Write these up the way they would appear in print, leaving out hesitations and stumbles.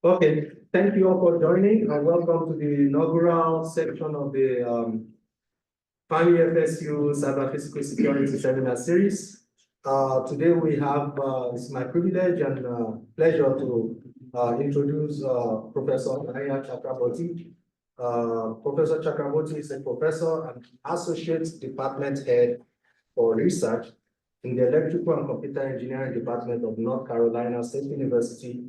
Okay, thank you all for joining and welcome to the inaugural section of the FAMI FSU Cyber Physical Security Seminar Series. Today we have, it's my privilege and pleasure to introduce Professor Aranya Chakrabortty. Professor Chakrabortty is a professor and associate department head for research in the Electrical and Computer Engineering Department of North Carolina State University.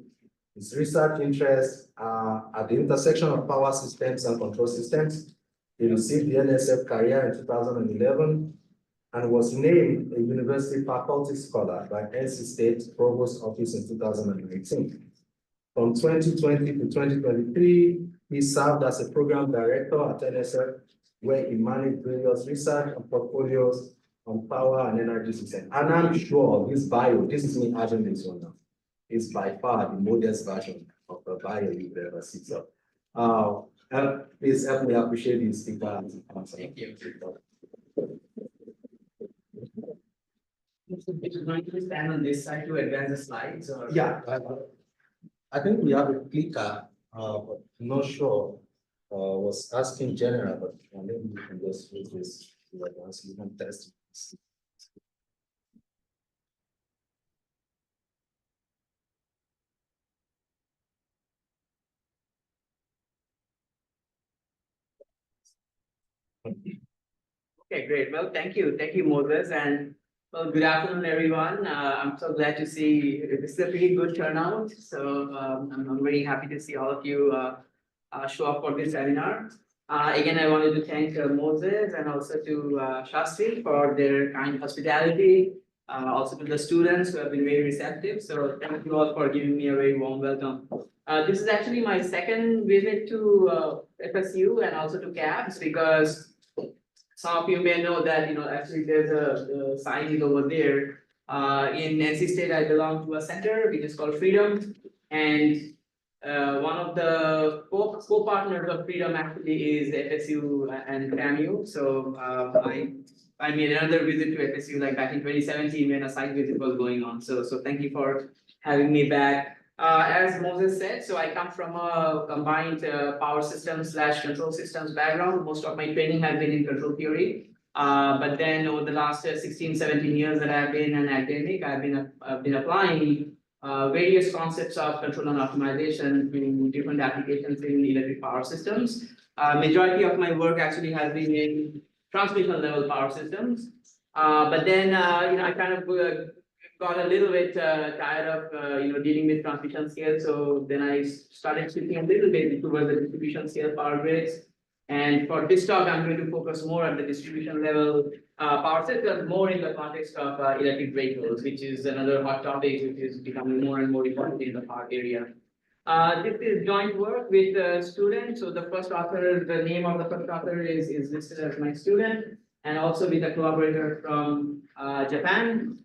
His research interests are at the intersection of power systems and control systems. He received the NSF career in 2011 and was named a University Faculty Scholar by NC State Provost Office in 2019. From 2020 to 2023, he served as a program director at NSF, where he managed various research and portfolios on power and energy systems. And I'm sure this bio, this is me adding this one now, is by far the modest version of the bio you've ever seen. So, please help me appreciate this speaker. Thank you. Is it going to stand on this side to advance the slides? Or? Yeah, I think we have a clicker, but I'm not sure. Was asking general, but maybe we can just use this to advance. You can test it. Okay, great. Well, thank you. Thank you, Moses. And well, good afternoon, everyone. I'm so glad to see this is a pretty good turnout. So I'm very happy to see all of you show up for this seminar. Again, I wanted to thank Moses and also to Shastri for their kind hospitality. Also to the students who have been very receptive. So thank you all for giving me a very warm welcome. This is actually my second visit to FSU and also to CAPS because some of you may know that, actually there's a sign is over there. In NC State, I belong to a center which is called Freedom. And one of the co-partners of Freedom actually is FSU and FAMU. So I made another visit to FSU like back in 2017 when a site visit was going on. So thank you for having me back. As Moses said, so I come from a combined power systems / control systems background. Most of my training has been in control theory. But then over the last 16, 17 years that I've been an academic, I've been applying various concepts of control and optimization in different applications in electric power systems. Majority of my work actually has been in transmission level power systems. But then, I kind of got a little bit tired of dealing with transmission scale, so then I started switching a little bit towards the distribution scale power grids. And for this talk, I'm going to focus more on the distribution level power system, more in the context of electric vehicles, which is another hot topic which is becoming more and more important in the power area. This is joint work with students. So the first author, the name of the first author is listed as my student, and also with a collaborator from Japan.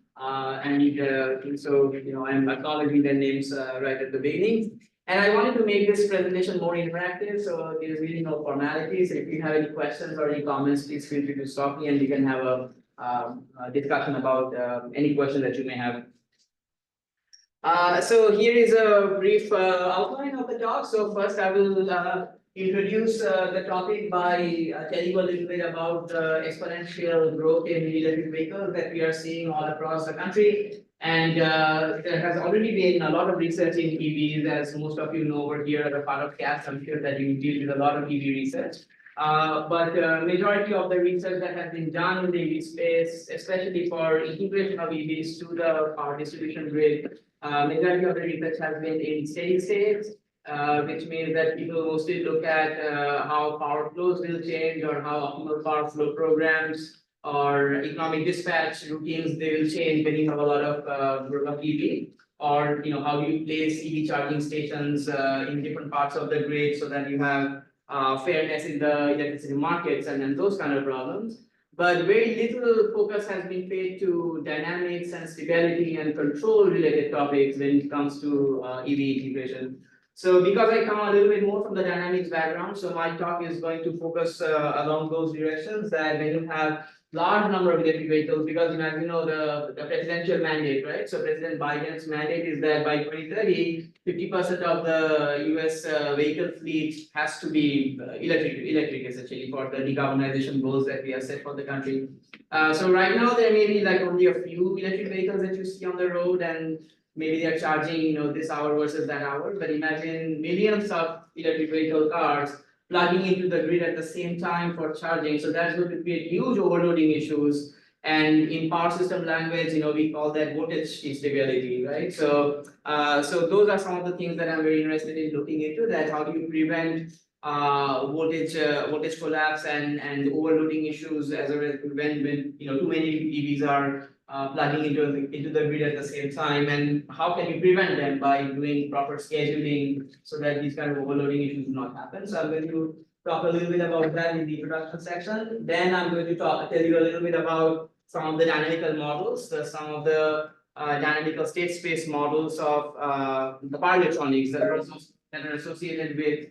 So I'm acknowledging their names right at the beginning. And I wanted to make this presentation more interactive, so there's really no formalities. If you have any questions or any comments, please feel free to stop me and we can have a discussion about any question that you may have. So here is a brief outline of the talk. So first I will introduce the topic by telling you a little bit about the exponential growth in electric vehicles that we are seeing all across the country. And there has already been a lot of research in EVs, as most of you know over here as a part of CAPS. I'm sure that you deal with a lot of EV research. But majority of the research that has been done in the EV space, especially for integration of EVs to the power distribution grid, majority of the research has been in steady states, which means that people mostly look at how power flows will change or how optimal power flow programs or economic dispatch routines they will change when you have a lot of EV, or how you place EV charging stations in different parts of the grid so that you have fairness in the electricity markets and those kind of problems. But very little focus has been paid to dynamics and stability and control related topics when it comes to EV integration. So because I come a little bit more from the dynamics background, so my talk is going to focus along those directions, that when you have large number of electric vehicles because as you know the presidential mandate, right? So President Biden's mandate is that by 2030, 50% of the US vehicle fleet has to be electric essentially for the decarbonization goals that we have set for the country. So right now there may be like only a few electric vehicles that you see on the road, and maybe they're charging, this hour versus that hour. But imagine millions of electric vehicle cars plugging into the grid at the same time for charging. So that's going to create huge overloading issues. And in power system language, we call that voltage instability, right? So, so those are some of the things that I'm very interested in looking into. That how do you prevent voltage collapse and overloading issues as a result when too many EVs are plugging into the grid at the same time, and how can you prevent them by doing proper scheduling so that these kind of overloading issues do not happen. So I'm going to talk a little bit about that in the introduction section. Then I'm going to tell you a little bit about some of the dynamical models, some of the dynamical state space models of the power electronics that are associated with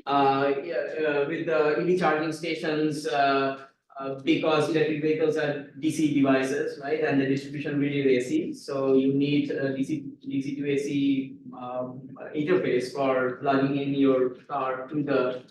the EV charging stations, because electric vehicles are DC devices, right? And the distribution really is AC. So you need a DC to AC interface for plugging in your car to the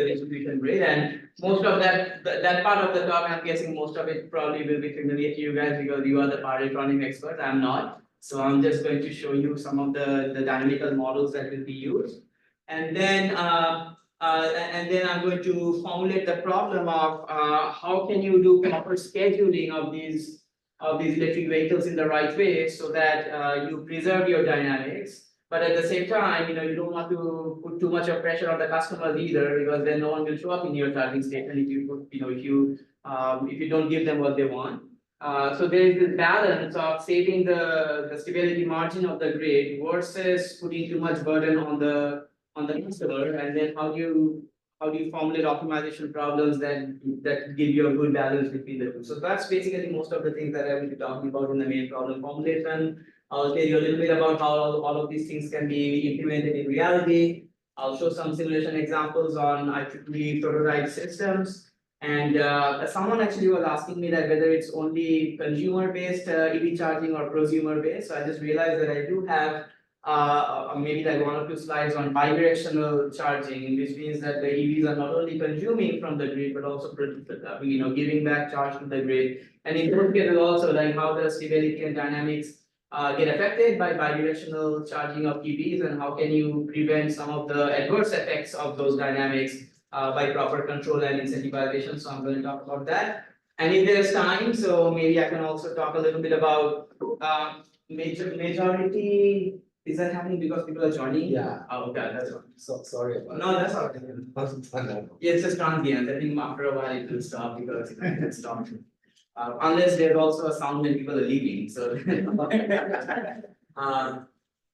distribution grid. And most of that part of the talk, I'm guessing most of it probably will be familiar to you guys because you are the power electronic experts. I'm not. So I'm just going to show you some of the dynamical models that will be used. And then I'm going to formulate the problem of how can you do proper scheduling of these electric vehicles in the right way so that you preserve your dynamics, but at the same time, you don't want to put too much of pressure on the customers either, because then no one will show up in your charging station if you put, if you don't give them what they want. So there is this balance of saving the stability margin of the grid versus putting too much burden on the customer, and then how do you formulate optimization problems that give you a good balance between the two. So that's basically most of the things that I will be talking about in the main problem formulation. I'll tell you a little bit about how all of these things can be implemented in reality. I'll show some simulation examples on IEEE prototype systems. And someone actually was asking me that whether it's only consumer-based EV charging or prosumer-based. So I just realized that I do have maybe like one or two slides on bidirectional charging, which means that the EVs are not only consuming from the grid, but also giving back charge to the grid. And in those cases also, like how the stability and dynamics get affected by bidirectional charging of EVs, and how can you prevent some of the adverse effects of those dynamics by proper control and incentivization. So I'm going to talk about that. And if there's time, so maybe I can also talk a little bit about majority. Is that happening because people are joining? Yeah. Oh, okay, that's fine. So sorry. No, that's all right. Yeah, it's just transient. I think after a while it will stop because it stopped. Unless there's also a sound when people are leaving. So,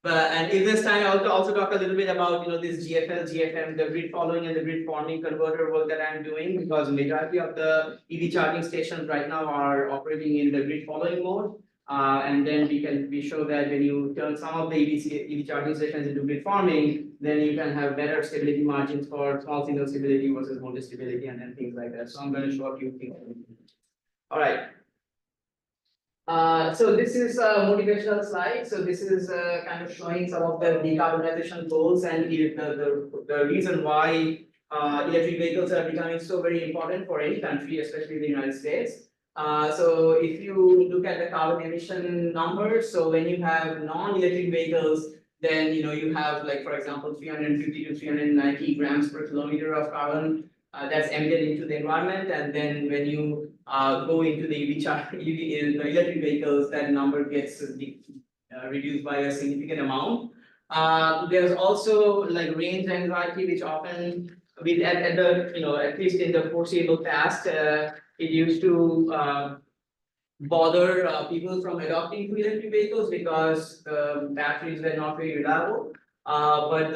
and if this time I'll also talk a little bit about this GFL, GFM, the grid following and the grid forming converter work that I'm doing, because majority of the EV charging stations right now are operating in the grid following mode. And then we show that when you turn some of the EV charging stations into grid forming, then you can have better stability margins for small signal stability versus voltage stability and then things like that. So I'm going to show a few things. All right. So this is a motivational slide. So this is kind of showing some of the decarbonization goals and the reason why electric vehicles are becoming so very important for any country, especially the United States. So if you look at the carbon emission numbers, so when you have non-electric vehicles, then you have, like, for example, 350 to 390 grams per kilometer of carbon that's emitted into the environment. And then when you go into the electric vehicles, that number gets reduced by a significant amount. There's also like range anxiety, which often at least in the foreseeable past, it used to bother people from adopting to electric vehicles because the batteries were not very reliable. But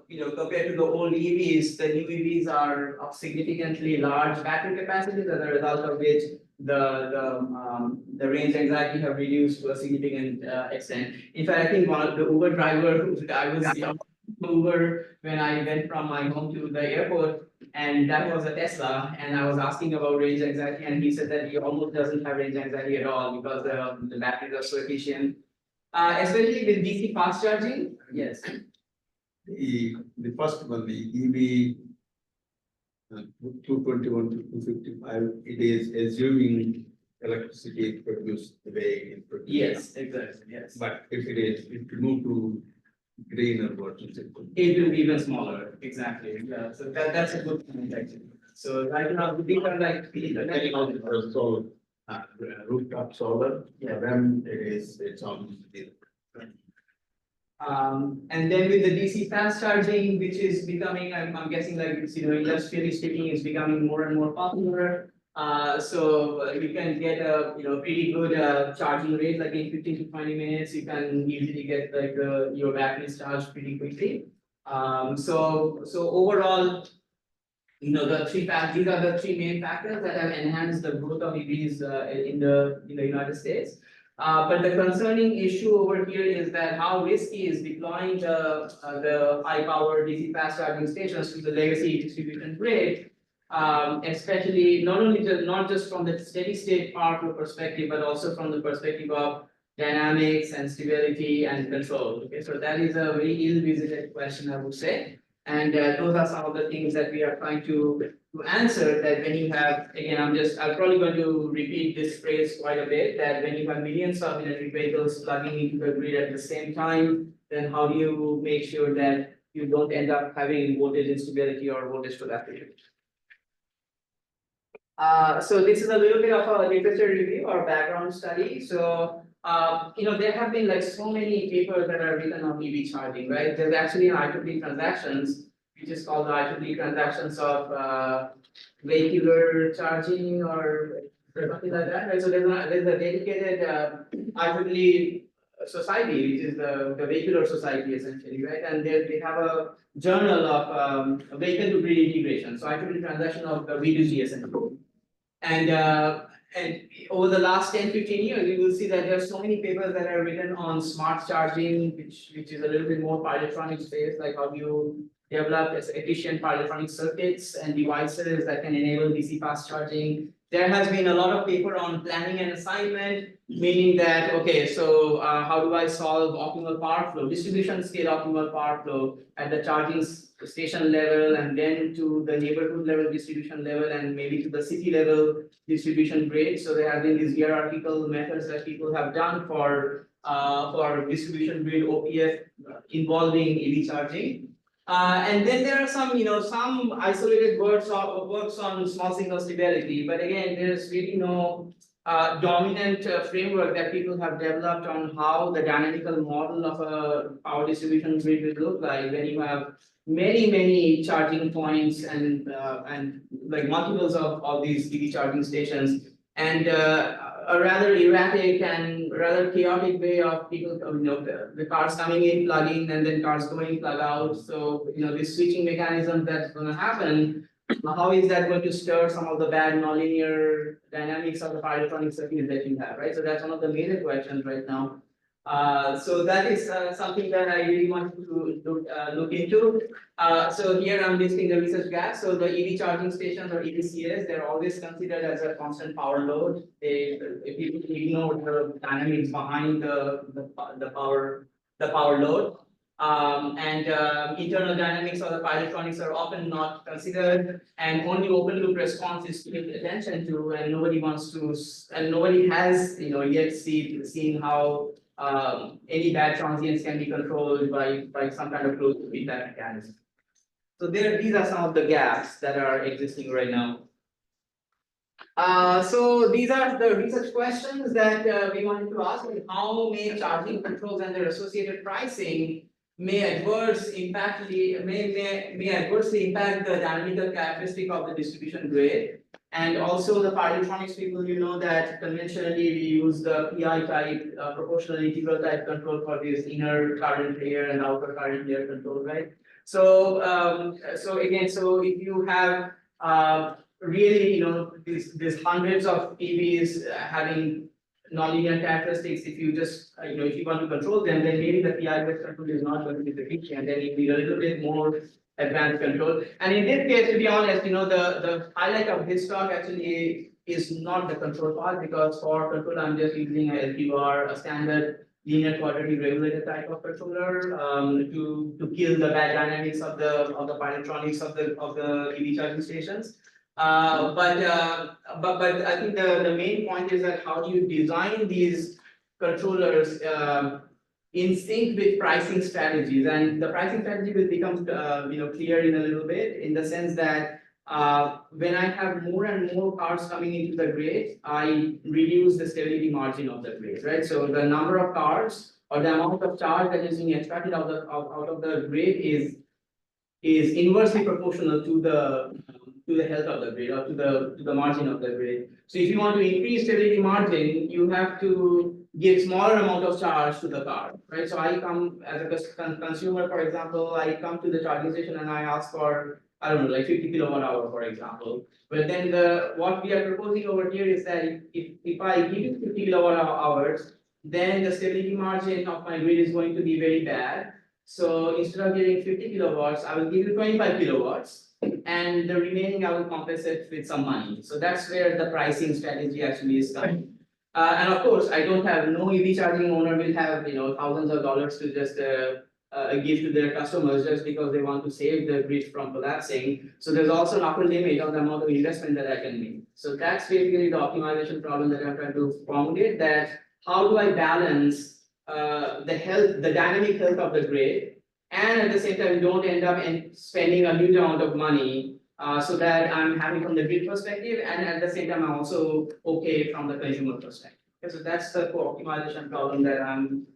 compared to the old EVs, the new EVs are of significantly large battery capacities, as a result of which the range anxiety have reduced to a significant extent. In fact, I think one of the Uber driver I was Uber when I went from my home to the airport, And that was a Tesla, and I was asking about range anxiety, and he said that he almost doesn't have range anxiety at all because the batteries are so efficient. Especially with DC fast charging. Yes. The first one, the EV 221 to 255, it is assuming electricity is produced the way it is produced. Yes, exactly. Yes. But if it move to greener versions, It will be even smaller. Exactly. Yeah. So that's a good point actually. So right now these are like the solar, rooftop solar, Yeah. for them it's almost zero. And then with the DC fast charging, which is becoming, I'm guessing like it's, industrially speaking, it's becoming more and more popular. So you can get a, pretty good charging rate, like in 15 to 20 minutes, you can easily get like your batteries charged pretty quickly. So overall, these are the three main factors that have enhanced the growth of EVs in the United States. But the concerning issue over here is that how risky is deploying the high power DC fast charging stations to the legacy distribution grid, especially not just from the steady state power flow perspective, but also from the perspective of dynamics and stability and control. Okay, so that is a very ill-visited question, I would say. And those are some of the things that we are trying to answer, that when you have, again, I'm probably going to repeat this phrase quite a bit, that when you have millions of electric vehicles plugging into the grid at the same time, then how do you make sure that you don't end up having voltage instability or voltage volatility? So this is a little bit of a literature review or background study. So there have been like so many papers that are written on EV charging, right? There's actually an IEEE transactions, which is called the IEEE transactions of vehicular charging or something like that, right? So there's a dedicated IEEE society, which is the vehicular society essentially, right? And they have a journal of vehicle to grid integration. So IEEE transaction of the V2G essentially. And over the last 10-15 years, you will see that there are so many papers that are written on smart charging, which is a little bit more power electronics based, like how do you develop efficient power electronic circuits and devices that can enable DC fast charging. There has been a lot of paper on planning and assignment, meaning that, okay, so how do I solve optimal power flow, distribution scale optimal power flow at the charging station level, and then to the neighborhood level distribution level, and maybe to the city level distribution grid. So there have been these hierarchical methods that people have done for distribution grid OPF involving EV charging. And then there are some isolated works on small signal stability, but again, there's really no dominant framework that people have developed on how the dynamical model of a power distribution grid will look like when you have many charging points and like multiples of these EV charging stations, and a rather erratic and rather chaotic way of people, the cars coming in, plugging, and then cars going, plug out. So this switching mechanism that's going to happen, how is that going to stir some of the bad nonlinear dynamics of the power electronic circuit that you have, right? So that's one of the major questions right now. So that is something that I really want to look into. So here I'm listing the research gaps. So the EV charging stations or EVCS, they're always considered as a constant power load. If you ignore the dynamics behind the power load. Internal dynamics of the power electronics are often not considered, and only open loop response is to give attention to, and nobody wants to, and nobody has yet seen how any bad transients can be controlled by some kind of closed feedback mechanism. So these are some of the gaps that are existing right now. So these are the research questions that we wanted to ask. How may charging controls and their associated pricing may adversely impact the dynamical characteristic of the distribution grid? And also the power electronics people, that conventionally we use the PI type, proportional integral type control for this inner current layer and outer current layer control, right? So, if you have really, these hundreds of EVs having nonlinear characteristics, if you just, if you want to control them, then maybe the PI based control is not going to be sufficient, and then you need a little bit more advanced control. And in this case, to be honest, the highlight of this talk actually is not the control part, because for control, I'm just using a LQR, a standard linear quadratic regulator type of controller, to kill the bad dynamics of the pyrotronics of the EV charging stations. But I think the main point is that how do you design these controllers in sync with pricing strategies, and the pricing strategy will become clear in a little bit, in the sense that when I have more and more cars coming into the grid, I reduce the stability margin of the grid, right? So the number of cars or the amount of charge that is being extracted out of the grid is inversely proportional to the health of the grid, or to the margin of the grid. So if you want to increase stability margin, you have to give smaller amount of charge to the car, right? So I come as a consumer, for example, I come to the charging station and I ask for, I don't know, like 50 kilowatt hour, for example. But then what we are proposing over here is that if I give you 50 kilowatt hours, then the stability margin of my grid is going to be very bad. So instead of giving 50 kilowatts, I will give you 25 kilowatts, and the remaining I will compensate with some money. So that's where the pricing strategy actually is coming. And of course, I don't have, no EV charging owner will have thousands of dollars to just give to their customers just because they want to save the grid from collapsing. So there's also an upper limit on the amount of investment that I can make. So that's basically the optimization problem that I'm trying to formulate, that how do I balance the dynamic health of the grid, and at the same time don't end up spending a huge amount of money, so that I'm happy from the grid perspective, and at the same time I'm also okay from the consumer perspective. Okay, so that's the co-optimization problem that I'm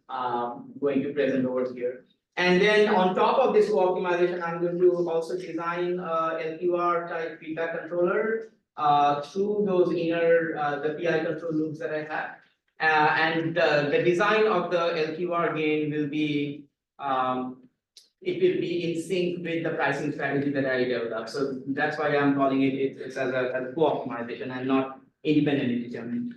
going to present over here. And then on top of this co-optimization, I'm going to also design LQR type feedback controller through those inner the PI control loops that I have. And the design of the LQR gain will be it will be in sync with the pricing strategy that I developed. So that's why I'm calling it's as a co-optimization and not independently determined.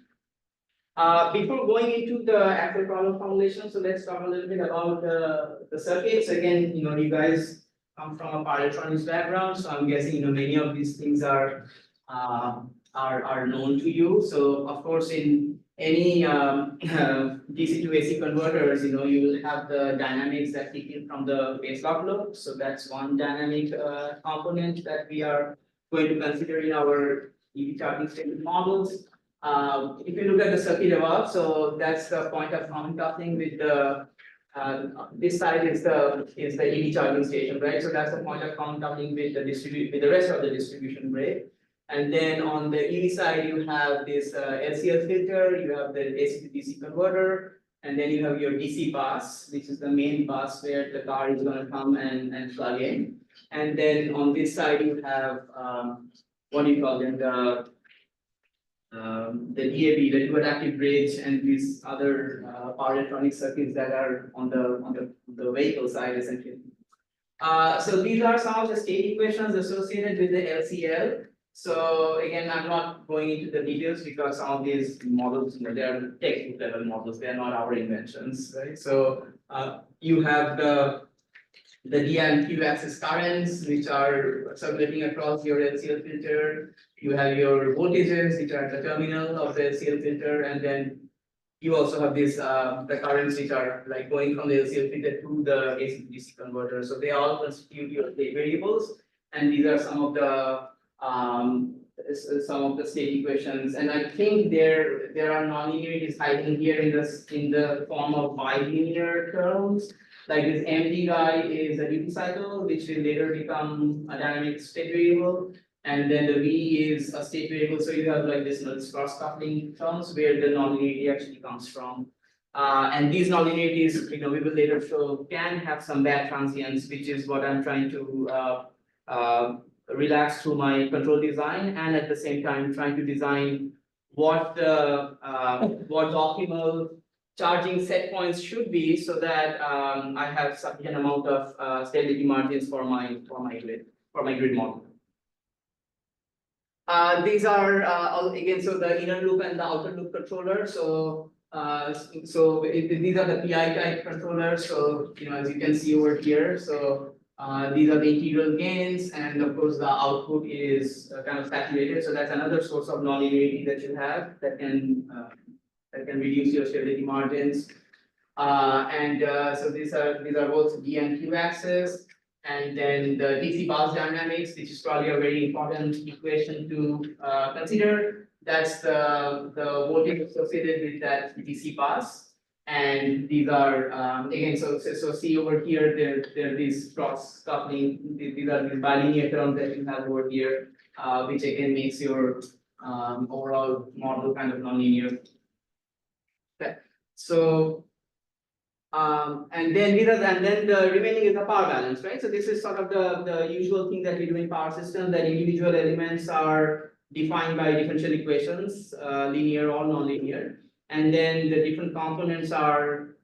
Before going into the actual problem formulation, so let's talk a little bit about the circuits. Again, you guys come from a power electronics background, so I'm guessing many of these things are known to you. So of course, in any DC to AC converters, you will have the dynamics that kick in from the base lock loop. So that's one dynamic component that we are going to consider in our EV charging station models. If you look at the circuit above, so that's the point of coupling with the this side is the EV charging station, right? So that's the point of coupling with the rest of the distribution grid. And then on the EV side, you have this LCL filter, you have the AC to DC converter, and then you have your DC bus, which is the main bus where the car is going to come and plug in. And then on this side, you have what do you call them? The DAB, the dual active bridge, and these other power electronic circuits that are on the vehicle side, essentially. So these are some of the state equations associated with the LCL. So again, I'm not going into the details because some of these models, they are textbook level models, they are not our inventions, right? So you have the D and Q axis currents, which are circulating across your LCL filter. You have your voltages, which are at the terminal of the LCL filter, and then you also have this the currents which are like going from the LCL filter to the AC to DC converter. So they all constitute your state variables, and these are some of the state equations. And I think there are nonlinearities hiding here in the form of bilinear terms. Like this MD guy is a duty cycle, which will later become a dynamic state variable. And then the V is a state variable. So you have like this cross coupling terms where the nonlinearity actually comes from. And these nonlinearities, we will later show, can have some bad transients, which is what I'm trying to relax through my control design, and at the same time trying to design what the optimal charging set points should be, so that I have sufficient amount of stability margins for my grid model. These are again, so the inner loop and the outer loop controller. So these are the PI type controllers. So as you can see over here, so These are the integral gains, and of course the output is kind of saturated. So that's another source of nonlinearity that you have that can reduce your stability margins. So these are both D and Q axis, and then the DC bus dynamics, which is probably a very important equation to consider. That's the voltage associated with that DC bus. And these are again, so see over here, there are these cross coupling. These are these bilinear terms that you have over here, which again makes your overall model kind of nonlinear. Okay. So and then the remaining is the power balance, right? So this is sort of the usual thing that we do in power systems, that individual elements are defined by differential equations, linear or nonlinear. And then the different components are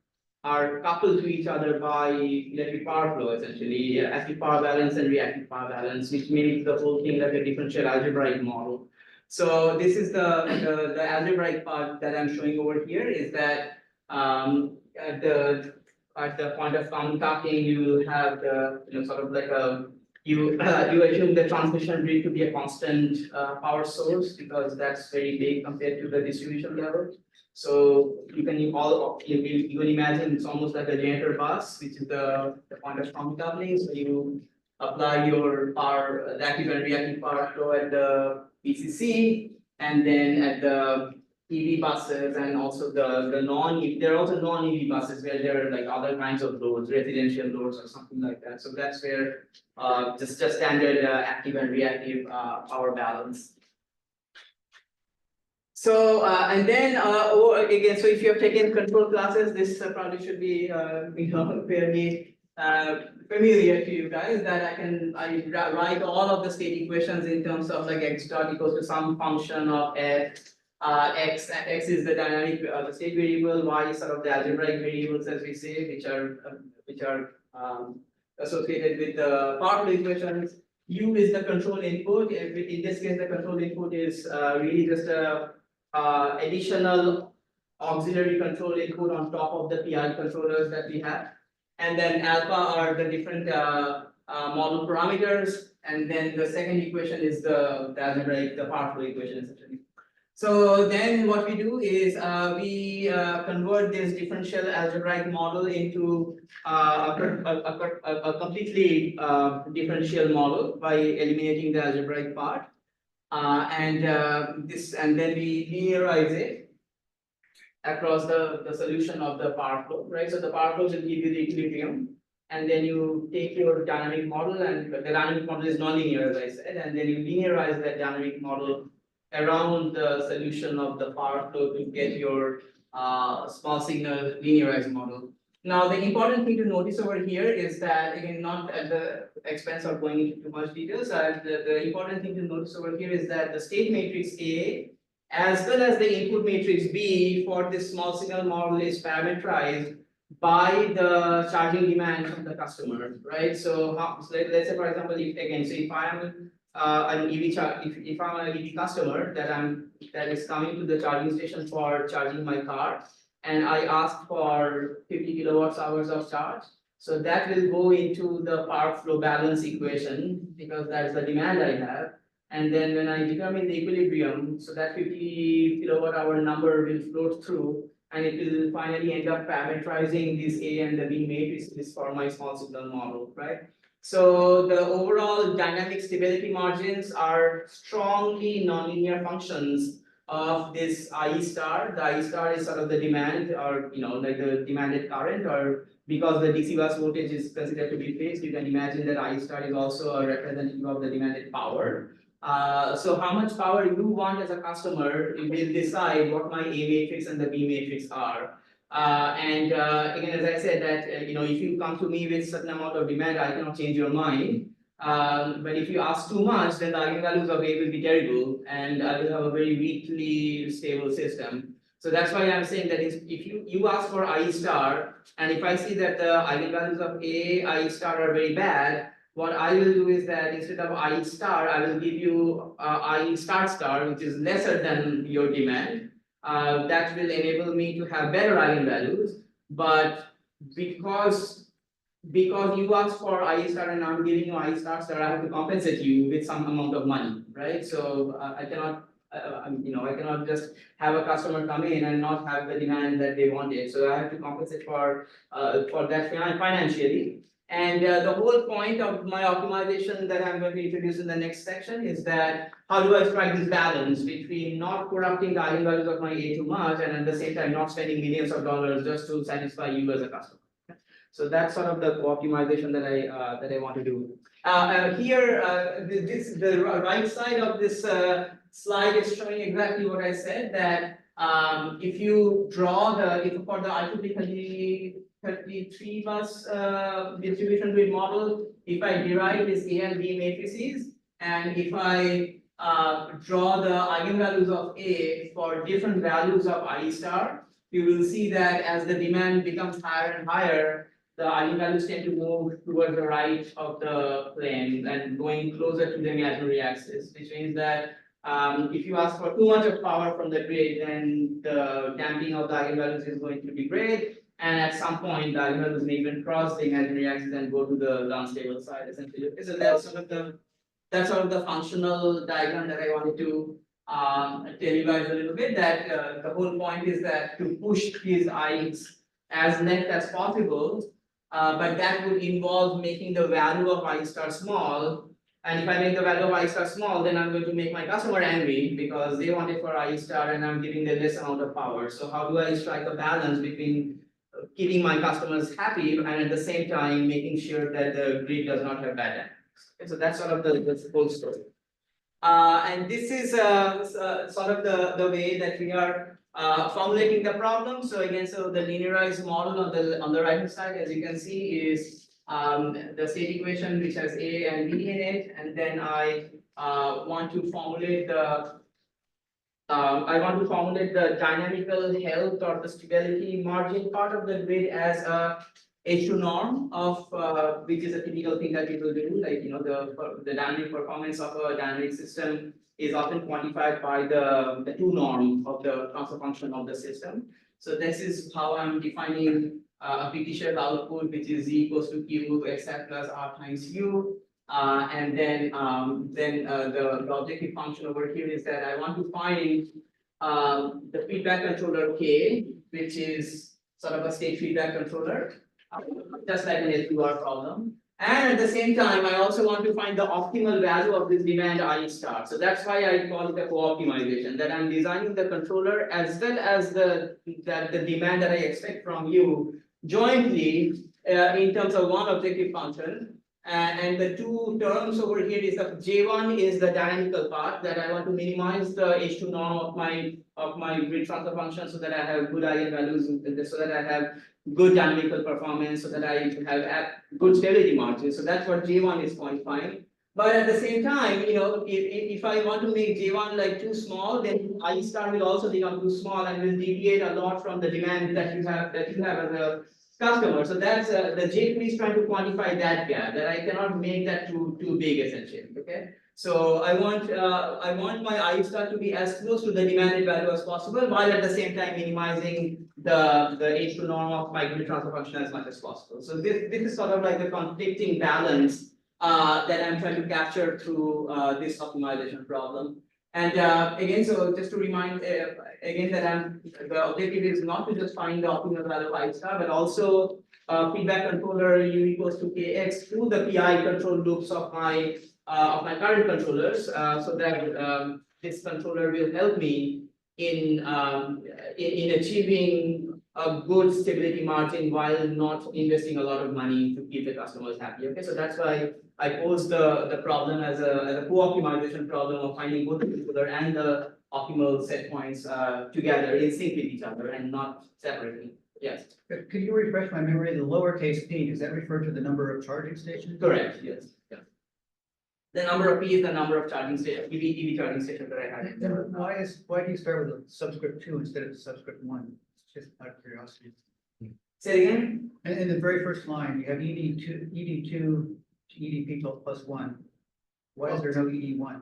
coupled to each other by electric power flow, essentially, active power balance and reactive power balance, which makes the whole thing like a differential algebraic model. So this is the algebraic part that I'm showing over here, is that at the point of counterclocking, you will have the sort of like a you assume the transmission grid to be a constant power source, because that's very big compared to the distribution level. So you can imagine it's almost like a generator bus, which is the point of countercoupling. So you apply your power, the active and reactive power flow at the VCC, and then at the EV buses, and also the non-EV, there are also non-EV buses where there are like other kinds of loads, residential loads or something like that. So that's where just standard active and reactive power balance. So and then again, so if you have taken control classes, this probably should be fairly familiar to you guys, that I write all of the state equations in terms of like x dot equals to some function of f. X is the dynamic the state variable, y is sort of the algebraic variables, as we say, which are associated with the power flow equations. U is the control input. In this case, the control input is really just a additional auxiliary control input on top of the PI controllers that we have. And then alpha are the different model parameters. And then the second equation is the algebraic, the power flow equation, essentially. So then what we do is we convert this differential algebraic model into a completely differential model by eliminating the algebraic part. And then we linearize it across the solution of the power flow, right? So the power flow will give you the equilibrium, and then you take your dynamic model, and the dynamic model is nonlinear, as I said, and then you linearize that dynamic model around the solution of the power flow to get your small signal linearized model. Now, the important thing to notice over here is that, again, not at the expense of going into too much details, the important thing to notice over here is that the state matrix A, as well as the input matrix B for this small signal model, is parameterized by the charging demand from the customer, right? So, let's say, for example, if I am an EV if I'm an EV customer that is coming to the charging station for charging my car, and I ask for 50 kilowatts hours of charge, so that will go into the power flow balance equation, because that's the demand I have. And then when I determine the equilibrium, so that 50 kilowatt hour number will float through, and it will finally end up parameterizing this A and the B matrices for my small signal model, right? So the overall dynamic stability margins are strongly nonlinear functions of this IE star. The IE star is sort of the demand, or like the demanded current, or because the DC bus voltage is considered to be fixed, you can imagine that IE star is also a representative of the demanded power. So how much power you want as a customer will decide what my A matrix and the B matrix are. Again, as I said, that if you come to me with certain amount of demand, I cannot change your mind. But if you ask too much, then the eigenvalues of A will be terrible, and I will have a very weakly stable system. So that's why I'm saying that if you ask for IE star, and if I see that the eigenvalues of IE star are very bad, what I will do is that instead of IE star, I will give you IE star star, which is lesser than your demand. That will enable me to have better eigenvalues, but because because you asked for I star and I'm giving you I star, sir, I have to compensate you with some amount of money, right? So I cannot, I cannot just have a customer come in and not have the demand that they wanted. So I have to compensate for that financially. And the whole point of my optimization that I'm going to introduce in the next section is that how do I strike this balance between not corrupting the eigenvalues of my A too much and at the same time not spending millions of dollars just to satisfy you as a customer. So that's sort of the optimization that I want to do. The right side of this slide is showing exactly what I said, that if you draw for the IEEE 33 bus distribution grid model, if I derive this A and B matrices, and if I draw the eigenvalues of A for different values of I star, you will see that as the demand becomes higher and higher, the eigenvalues tend to move towards the right of the plane and going closer to the imaginary axis, which means that if you ask for too much of power from the grid, then the damping of the eigenvalues is going to be great. And at some point, the eigenvalues may even cross the imaginary axis and go to the unstable side, essentially. So that's sort of the functional diagram that I wanted to tell you guys a little bit. That the whole point is that to push these i's as left as possible, but that would involve making the value of I star small. And if I make the value of I star small, then I'm going to make my customer angry because they want it for I star and I'm giving them less amount of power. So how do I strike a balance between keeping my customers happy and at the same time making sure that the grid does not have bad dynamics? Okay, so that's sort of the whole story. And this is sort of the way that we are formulating the problem. So again, so the linearized model on the right hand side, as you can see, is the state equation which has A and B in it, and then I want to formulate the dynamical health or the stability margin part of the grid as a H2 norm of which is a typical thing that people do, like the dynamic performance of a dynamic system is often quantified by the 2 norm of the transfer function of the system. So this is how I'm defining a fictitious output, which is Z equals to Q xf plus R times U. And then the objective function over here is that I want to find the feedback controller K, which is sort of a state feedback controller, just like an SQR problem. And at the same time, I also want to find the optimal value of this demand I star. So that's why I call it a co-optimization, that I'm designing the controller as well as the demand that I expect from you jointly in terms of one objective function. And the two terms over here is the J1 is the dynamical part, that I want to minimize the H2 norm of my grid transfer function so that I have good eigenvalues, so that I have good dynamical performance, so that I have good stability margins. So that's what J1 is quantifying. But at the same time, if I want to make J1 like too small, then I star will also become too small and will deviate a lot from the demand that you have as a customer. So that's the J2 is trying to quantify that gap, that I cannot make that too big essentially. Okay. So I want my I star to be as close to the demanded value as possible, while at the same time minimizing the H2 norm of my grid transfer function as much as possible. So this is sort of like the conflicting balance that I'm trying to capture through this optimization problem. And again, so just to remind again that the objective is not to just find the optimal value of I star, but also feedback controller U equals to Kx through the PI control loops of my current controllers, so that this controller will help me in achieving a good stability margin while not investing a lot of money to keep the customers happy. Okay, so that's why I pose the problem as a co-optimization problem of finding both the controller and the optimal set points together in sync with each other and not separately. Yes. Could you refresh my memory? The lowercase p, does that refer to the number of charging stations? Correct. Yes. Yeah. The number of P is the number of charging stations, EV charging stations that I had. Then why do you start with a subscript 2 instead of subscript 1? It's just out of curiosity. Say it again. And in the very first line, you have ED2 to EDP plus 1. Why is there no ED1?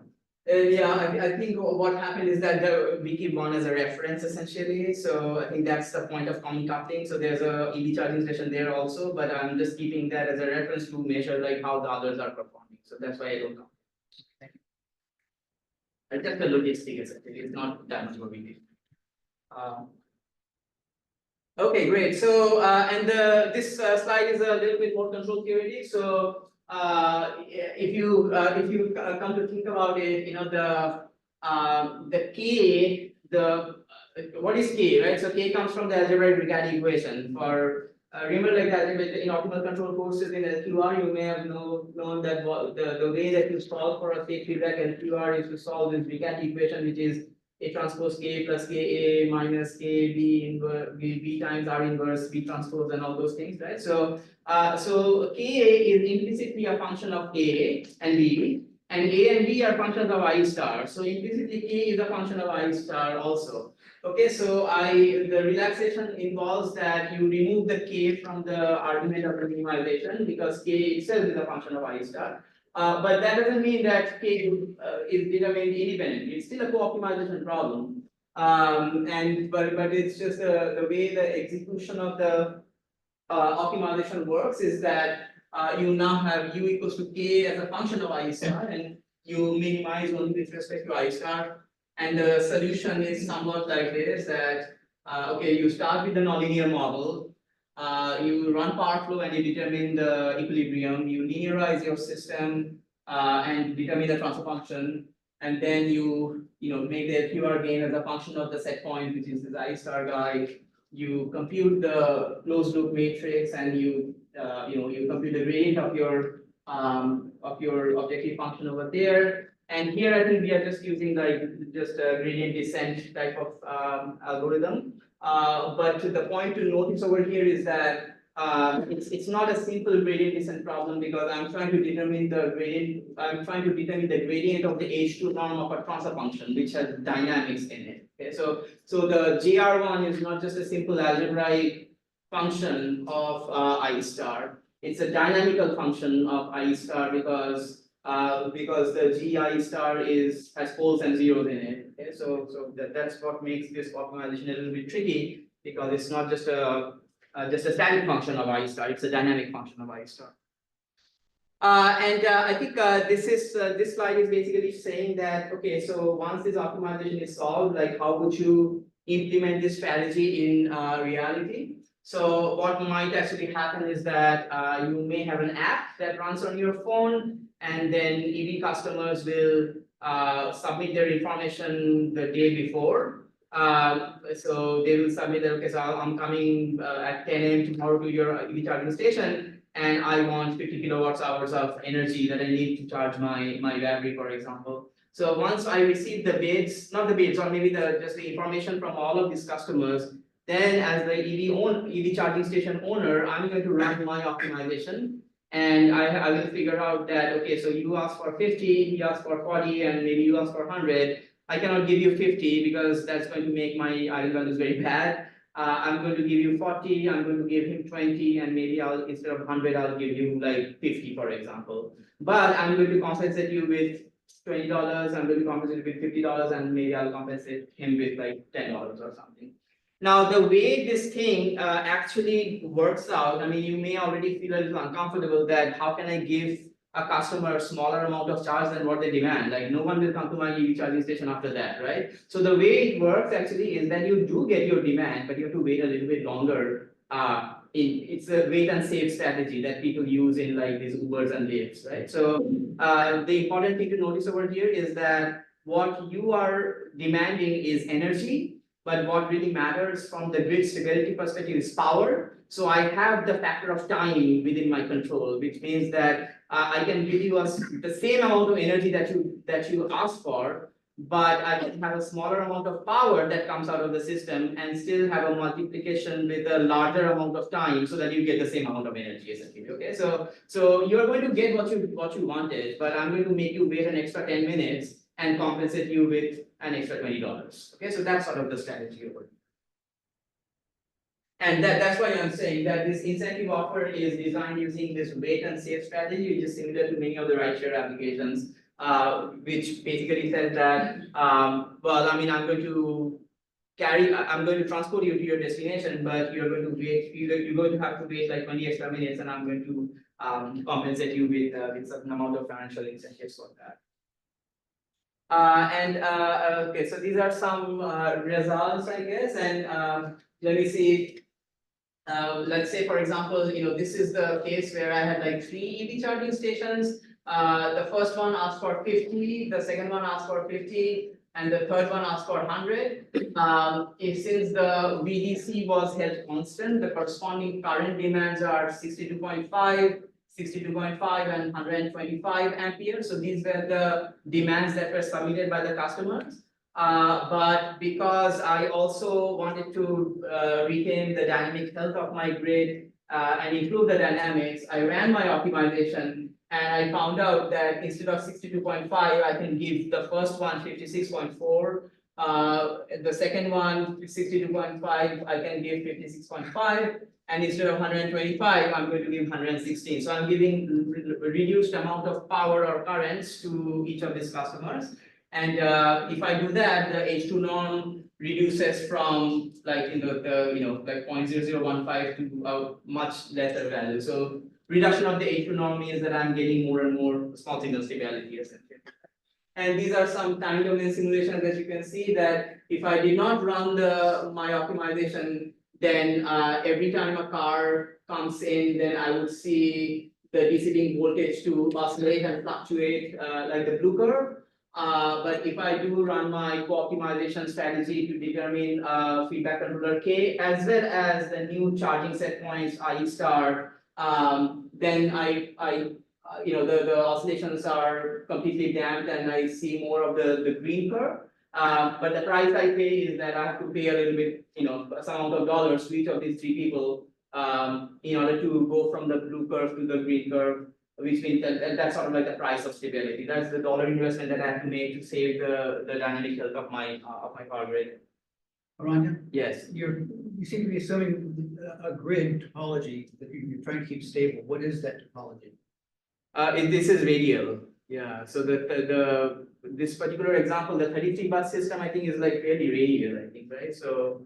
Yeah, I think what happened is that we keep one as a reference essentially. So I think that's the point of common coupling. So there's a EV charging station there also, but I'm just keeping that as a reference to measure like how the others are performing. So that's why I don't know. And just the logistic essentially, it's not that much more big deal. Okay, great. So, this slide is a little bit more control theory. So, if you come to think about it, you know, the K, what is K, right? So K comes from the algebraic Riccati equation. For remember, like in optimal control courses in LQR, you may have known that the way that you solve for a state feedback LQR is to solve this Riccati equation, which is A transpose K plus KA minus KB inverse B times R inverse B transpose and all those things, right? So KA is implicitly a function of A and B, and A and B are functions of I star. So implicitly K is a function of I star also. Okay, so the relaxation involves that you remove the K from the argument of the minimization because K itself is a function of I star. But that doesn't mean that K is determined independently. It's still a co-optimization problem. But it's just the way the execution of the optimization works is that you now have U equals to K as a function of I star, and you minimize only with respect to I star. And the solution is somewhat like this: that okay, you start with the nonlinear model. You run power flow and you determine the equilibrium, you linearize your system and determine the transfer function, and then you make the QR gain as a function of the set point, which is this I star guy. You compute the closed loop matrix and you compute the gradient of your objective function over there. And here I think we are just using like just a gradient descent type of algorithm. But the point to notice over here is that it's not a simple gradient descent problem because I'm trying to determine the gradient of the H2 norm of a transfer function which has dynamics in it. Okay, so the JR1 is not just a simple algebraic function of I star. It's a dynamical function of I star because the GI star has poles and zeros in it. Okay, so that's what makes this optimization a little bit tricky because it's not just a static function of I star, it's a dynamic function of I star. I think this slide is basically saying that, okay, so once this optimization is solved, like how would you implement this strategy in reality? So what might actually happen is that you may have an app that runs on your phone, and then EV customers will submit their information the day before. So they will submit that, okay, so I'm coming at 10 a.m. tomorrow to your EV charging station, and I want 50 kilowatts hours of energy that I need to charge my battery, for example. So once I receive the bids, not the bids, or maybe just the information from all of these customers, then as the EV charging station owner, I'm going to run my optimization, and I will figure out that, okay, so you ask for 50, he asked for 40, and maybe you ask for 100. I cannot give you 50 because that's going to make my eigenvalues very bad. I'm going to give you 40, I'm going to give him 20, and maybe instead of 100, I'll give you like 50, for example. But I'm going to compensate you with $20, I'm going to compensate you with $50, and maybe I'll compensate him with like $10 or something. Now, the way this thing actually works out, I mean, you may already feel a little uncomfortable that how can I give a customer a smaller amount of charge than what they demand? Like, no one will come to my EV charging station after that, right? So the way it works actually is that you do get your demand, but you have to wait a little bit longer. It's a wait and save strategy that people use in like these Ubers and Lyfts, right? So the important thing to notice over here is that what you are demanding is energy, but what really matters from the grid stability perspective is power. So I have the factor of time within my control, which means that I can give you the same amount of energy that you ask for, but I can have a smaller amount of power that comes out of the system and still have a multiplication with a larger amount of time so that you get the same amount of energy essentially. Okay, so you're going to get what you wanted, but I'm going to make you wait an extra 10 minutes and compensate you with an extra $20. Okay, so that's sort of the strategy over here. And that's why I'm saying that this incentive offer is designed using this wait and save strategy, which is similar to many of the rideshare applications which basically says that, well, I mean, I'm going to I'm going to transport you to your destination, but you're going to wait, you're going to have to wait like 20 extra minutes, and I'm going to compensate you with certain amount of financial incentives for that. Okay, so these are some results, I guess, and let me see. Let's say, for example, this is the case where I had like 3 EV charging stations. The first one asked for 50, the second one asked for 50, and the third one asked for 100. If since the VDC was held constant, the corresponding current demands are 62.5, 62.5 and 125 amperes. So these were the demands that were submitted by the customers. But because I also wanted to retain the dynamic health of my grid and improve the dynamics, I ran my optimization and I found out that instead of 62.5, I can give the first one 56.4, the second one 62.5, I can give 56.5, and instead of 125, I'm going to give 116. So I'm giving reduced amount of power or currents to each of these customers. And if I do that, the H2 norm reduces from like like 0.0015 to a much lesser value. So reduction of the H2 norm means that I'm getting more and more small signal stability essentially. And these are some time domain simulations that you can see that if I did not run my optimization, then every time a car comes in, then I would see the DC voltage to oscillate and fluctuate like the blue curve. But if I do run my co-optimization strategy to determine feedback controller K as well as the new charging set points I star, then the oscillations are completely damped and I see more of the green curve. But the price I pay is that I have to pay a little bit, some amount of dollars to each of these 3 people in order to go from the blue curve to the green curve, which means that that's sort of like the price of stability. That's the dollar investment that I have to make to save the dynamic health of my power grid. Aranya, Yes. you seem to be assuming a grid topology that you're trying to keep stable. What is that topology? This is radial. Yeah. So this particular example, the 33 bus system, I think is like really radial, I think, right? So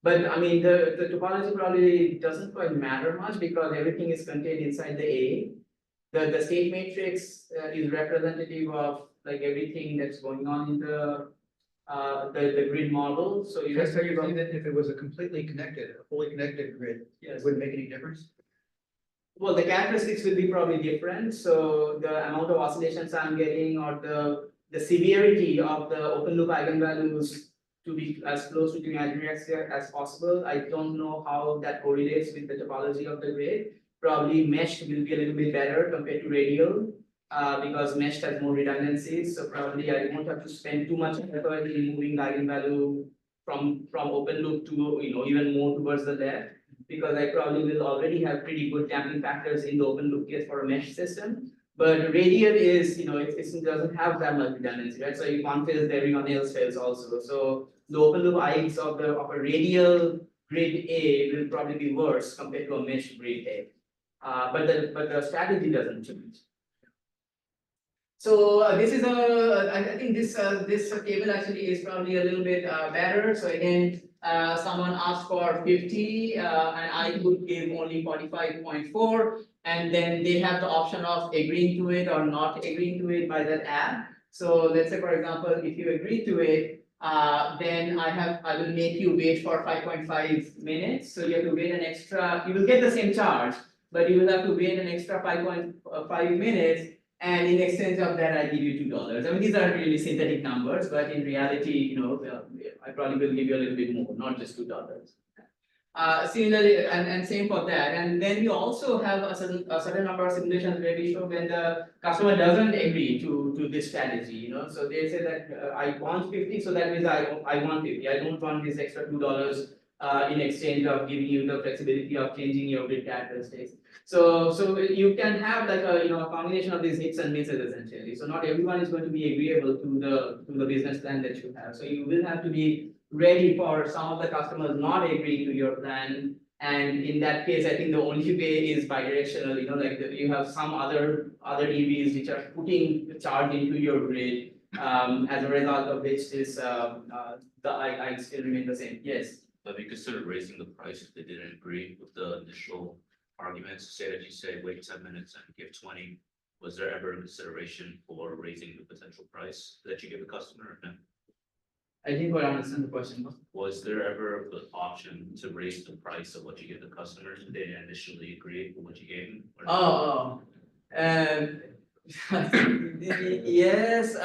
but I mean the topology probably doesn't quite matter much because everything is contained inside the A. The state matrix is representative of like everything that's going on in the grid model. So So you're saying that if it was a fully connected grid, yes, it wouldn't make any difference? well, the characteristics will be probably different. So the amount of oscillations I'm getting or the severity of the open loop eigenvalues to be as close to the imaginary axis as possible. I don't know how that correlates with the topology of the grid. Probably meshed will be a little bit better compared to radial because meshed has more redundancies. So probably I won't have to spend too much effort in moving the eigenvalue from open loop to even more towards the left, because I probably will already have pretty good damping factors in the open loop case for a mesh system. But radial is, it doesn't have that much redundancy, right? So if one fails, everyone else fails also. So the open loop IX of a radial grid A will probably be worse compared to a mesh grid A. But the strategy doesn't change. So this is I think this table actually is probably a little bit better. So again, someone asked for 50 and I could give only 45.4, and then they have the option of agreeing to it or not agreeing to it by that app. So let's say, for example, if you agree to it, then I will make you wait for 5.5 minutes. So you have to wait an extra, you will get the same charge, but you will have to wait an extra 5.5 minutes. And in exchange of that, I give you $2. I mean, these are really synthetic numbers, but in reality, I probably will give you a little bit more, not just $2. Similarly, and same for that. And then we also have a certain number of simulations where we show when the customer doesn't agree to this strategy. So they say that I want 50, so that means I want 50. I don't want this extra $2 in exchange of giving you the flexibility of changing your grid characteristics. So you can have like a combination of these hits and misses essentially. So not everyone is going to be agreeable to the business plan that you have. So you will have to be ready for some of the customers not agreeing to your plan And in that case, I think the only way is bidirectional, like you have some other EVs which are putting the charge into your grid, as a result of which this, the I still remain the same. Yes. Have you considered raising the price if they didn't agree with the initial arguments? Say that you say wait 10 minutes and give 20. Was there ever a consideration for raising the potential price that you give the customer? No. I didn't quite understand the question. Was there ever the option to raise the price of what you give the customers? Did they initially agree with what you gave them? or no? Yes,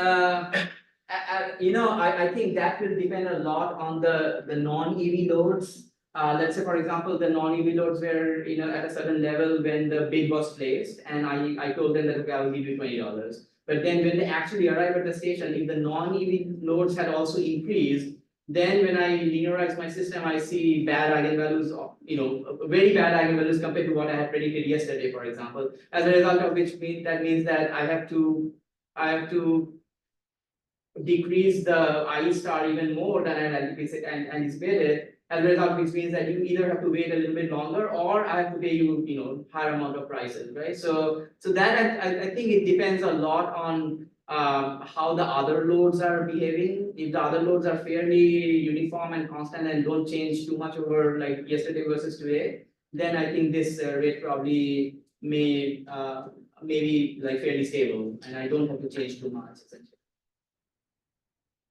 I think that will depend a lot on the non-EV loads. Let's say, for example, the non-EV loads were, at a certain level when the bid was placed, and I told them that, okay, I will give you $20. But then when they actually arrive at the station, if the non-EV loads had also increased, then when I linearize my system, I see bad eigenvalues, very bad eigenvalues compared to what I had predicted yesterday, for example. As a result of which that means that I have to decrease the I star even more than I had anticipated. As a result, which means that you either have to wait a little bit longer, or I have to pay you, higher amount of prices, right? So that I think it depends a lot on how the other loads are behaving. If the other loads are fairly uniform and constant and don't change too much over like yesterday versus today, then I think this rate probably may be like fairly stable, and I don't have to change too much essentially.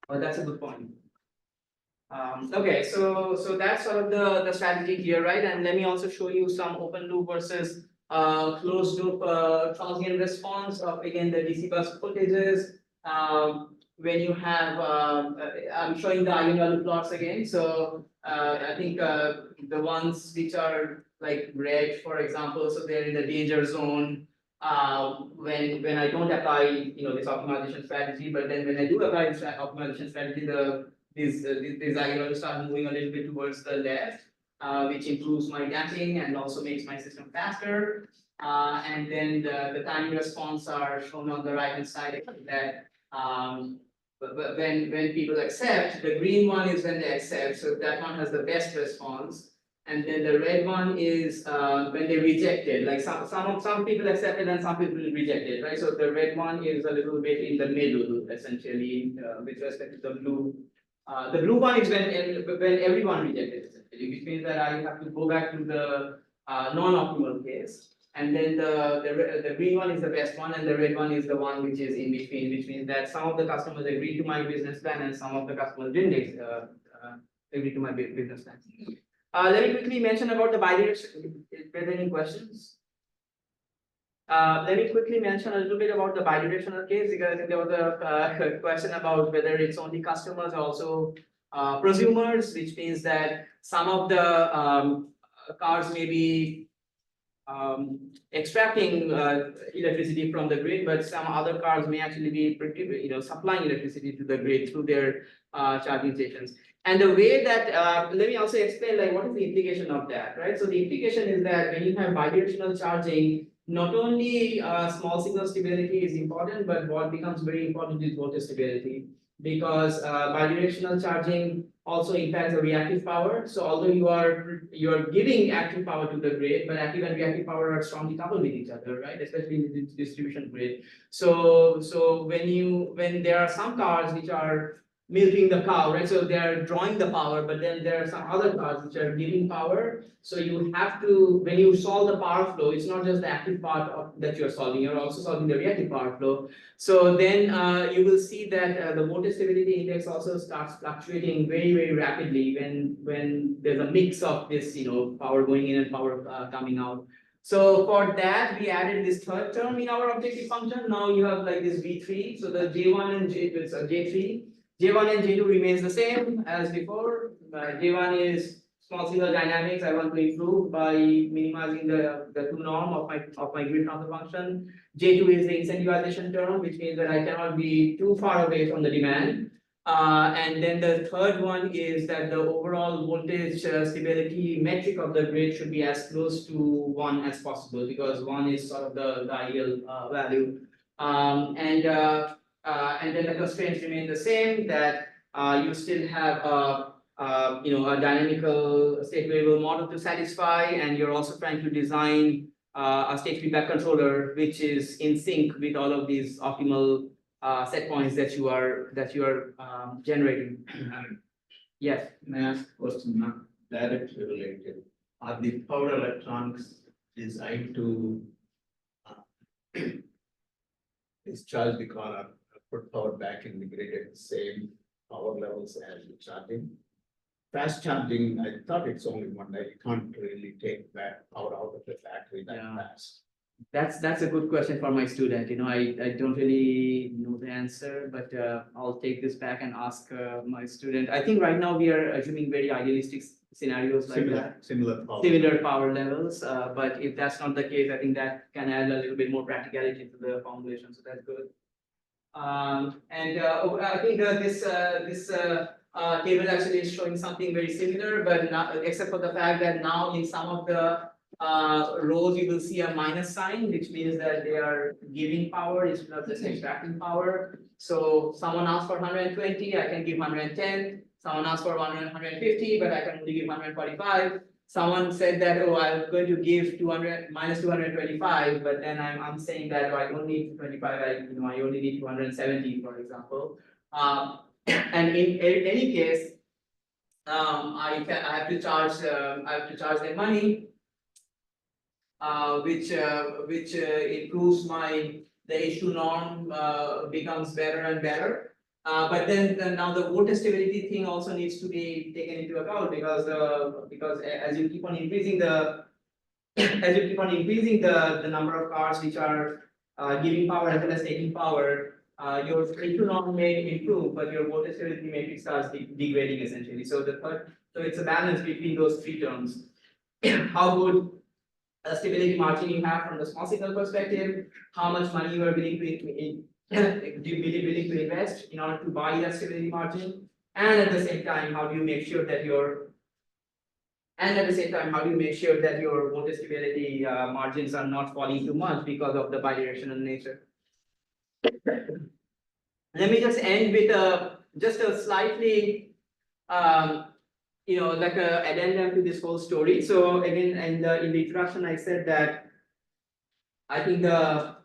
But that's a good point. Okay, so that's sort of the strategy here, right? And let me also show you some open loop versus closed loop transient response of, again, the DC bus voltages. When you have, I'm showing the eigenvalue plots again. So I think the ones which are like red, for example, so they're in the danger zone. When I don't apply, this optimization strategy, but then when I do apply this optimization strategy, these eigenvalues start moving a little bit towards the left, which improves my damping and also makes my system faster. And then the time response are shown on the right hand side that but when people accept, the green one is when they accept, so that one has the best response. And then the red one is when they reject it. Like some people accept it and some people reject it, right? So the red one is a little bit in the middle, essentially, with respect to the blue. The blue one is when everyone rejected, essentially, which means that I have to go back to the non-optimal case. And then the green one is the best one, and the red one is the one which is in between, which means that some of the customers agreed to my business plan and some of the customers didn't agree to my business plan. Let me quickly mention about the bidirectional. Is there any questions? Let me quickly mention a little bit about the bidirectional case, because I think there was a question about whether it's only customers or also prosumers, which means that some of the cars may be extracting electricity from the grid, but some other cars may actually be supplying electricity to the grid through their charging stations. And the way that let me also explain like what is the implication of that, right? So the implication is that when you have bidirectional charging, not only small signal stability is important, but what becomes very important is voltage stability, because bidirectional charging also impacts the reactive power. So although you are giving active power to the grid, but active and reactive power are strongly coupled with each other, right? Especially in the distribution grid. So when there are some cars which are milking the cow, right? So they are drawing the power, but then there are some other cars which are giving power. So you have to, when you solve the power flow, it's not just the active part that you're solving, you're also solving the reactive power flow. So then you will see that the voltage stability index also starts fluctuating very, very rapidly when there's a mix of this, power going in and power coming out. So for that, we added this third term in our objective function. Now you have like this V3, so the J1 and J3. J1 and J2 remains the same as before. J1 is small signal dynamics. I want to improve by minimizing the two norm of my grid transfer function. J2 is the incentivization term, which means that I cannot be too far away from the demand. And then the third one is that the overall voltage stability metric of the grid should be as close to 1 as possible, because 1 is sort of the ideal value. And then the constraints remain the same, that you still have a dynamical state variable model to satisfy, and you're also trying to design a state feedback controller which is in sync with all of these optimal set points that you are generating. Yes. May I ask a question not directly related? Are the power electronics designed to discharge the car or put power back in the grid at the same power levels as the charging? Fast charging, I thought it's only one day, you can't really take that power out of the battery that Yeah. fast. That's a good question for my student. I don't really know the answer, but I'll take this back and ask my student. I think right now we are assuming very idealistic scenarios like that. Similar power. Power levels, but if that's not the case, I think that can add a little bit more practicality to the formulation, so that's good. I think this table actually is showing something very similar, but not, except for the fact that now in some of the rows you will see a minus sign, which means that they are giving power instead of just extracting power. So someone asked for 120, I can give 110. Someone asked for 150, but I can only give 145. Someone said that, oh, I'm going to give 200 minus 225, but then I'm saying that, oh, I don't need 25, I only need 270, for example. And in any case, I have to charge them money, which improves the H2 norm becomes better and better. But then now the voltage stability thing also needs to be taken into account, because as you keep on increasing the the number of cars which are giving power as well as taking power, your H2 norm may improve, but your voltage stability matrix starts degrading essentially. So it's a balance between those three terms. How good stability margin you have from the small signal perspective, how much money you are willing to invest in order to buy that stability margin, and at the same time, how do you make sure that your voltage stability margins are not falling too much because of the bidirectional nature. Let me just end with just a slightly like a addendum to this whole story. So again, in the introduction, I said that I think the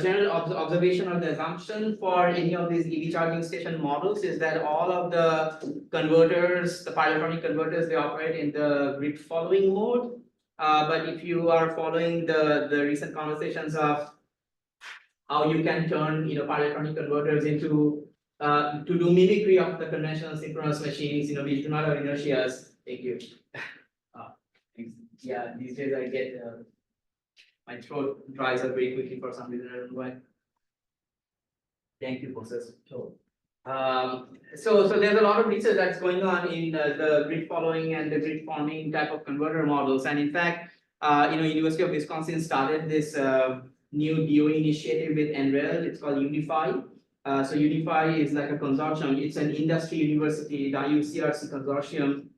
general observation or the assumption for any of these EV charging station models is that all of the converters, the pilotronic converters, they operate in the grid following mode. But if you are following the recent conversations of how you can turn pilotronic converters into to do mimicry of the conventional synchronous machines, which do not have inertias. Thank you. Yeah, these days I get my throat dries up very quickly for some reason. I don't know why. Thank you, Moses. So there's a lot of research that's going on in the grid following and the grid forming type of converter models, and in fact, University of Wisconsin started this new DOE initiative with NREL. It's called Unify. So Unify is like a consortium. It's an industry university, the UCRC consortium,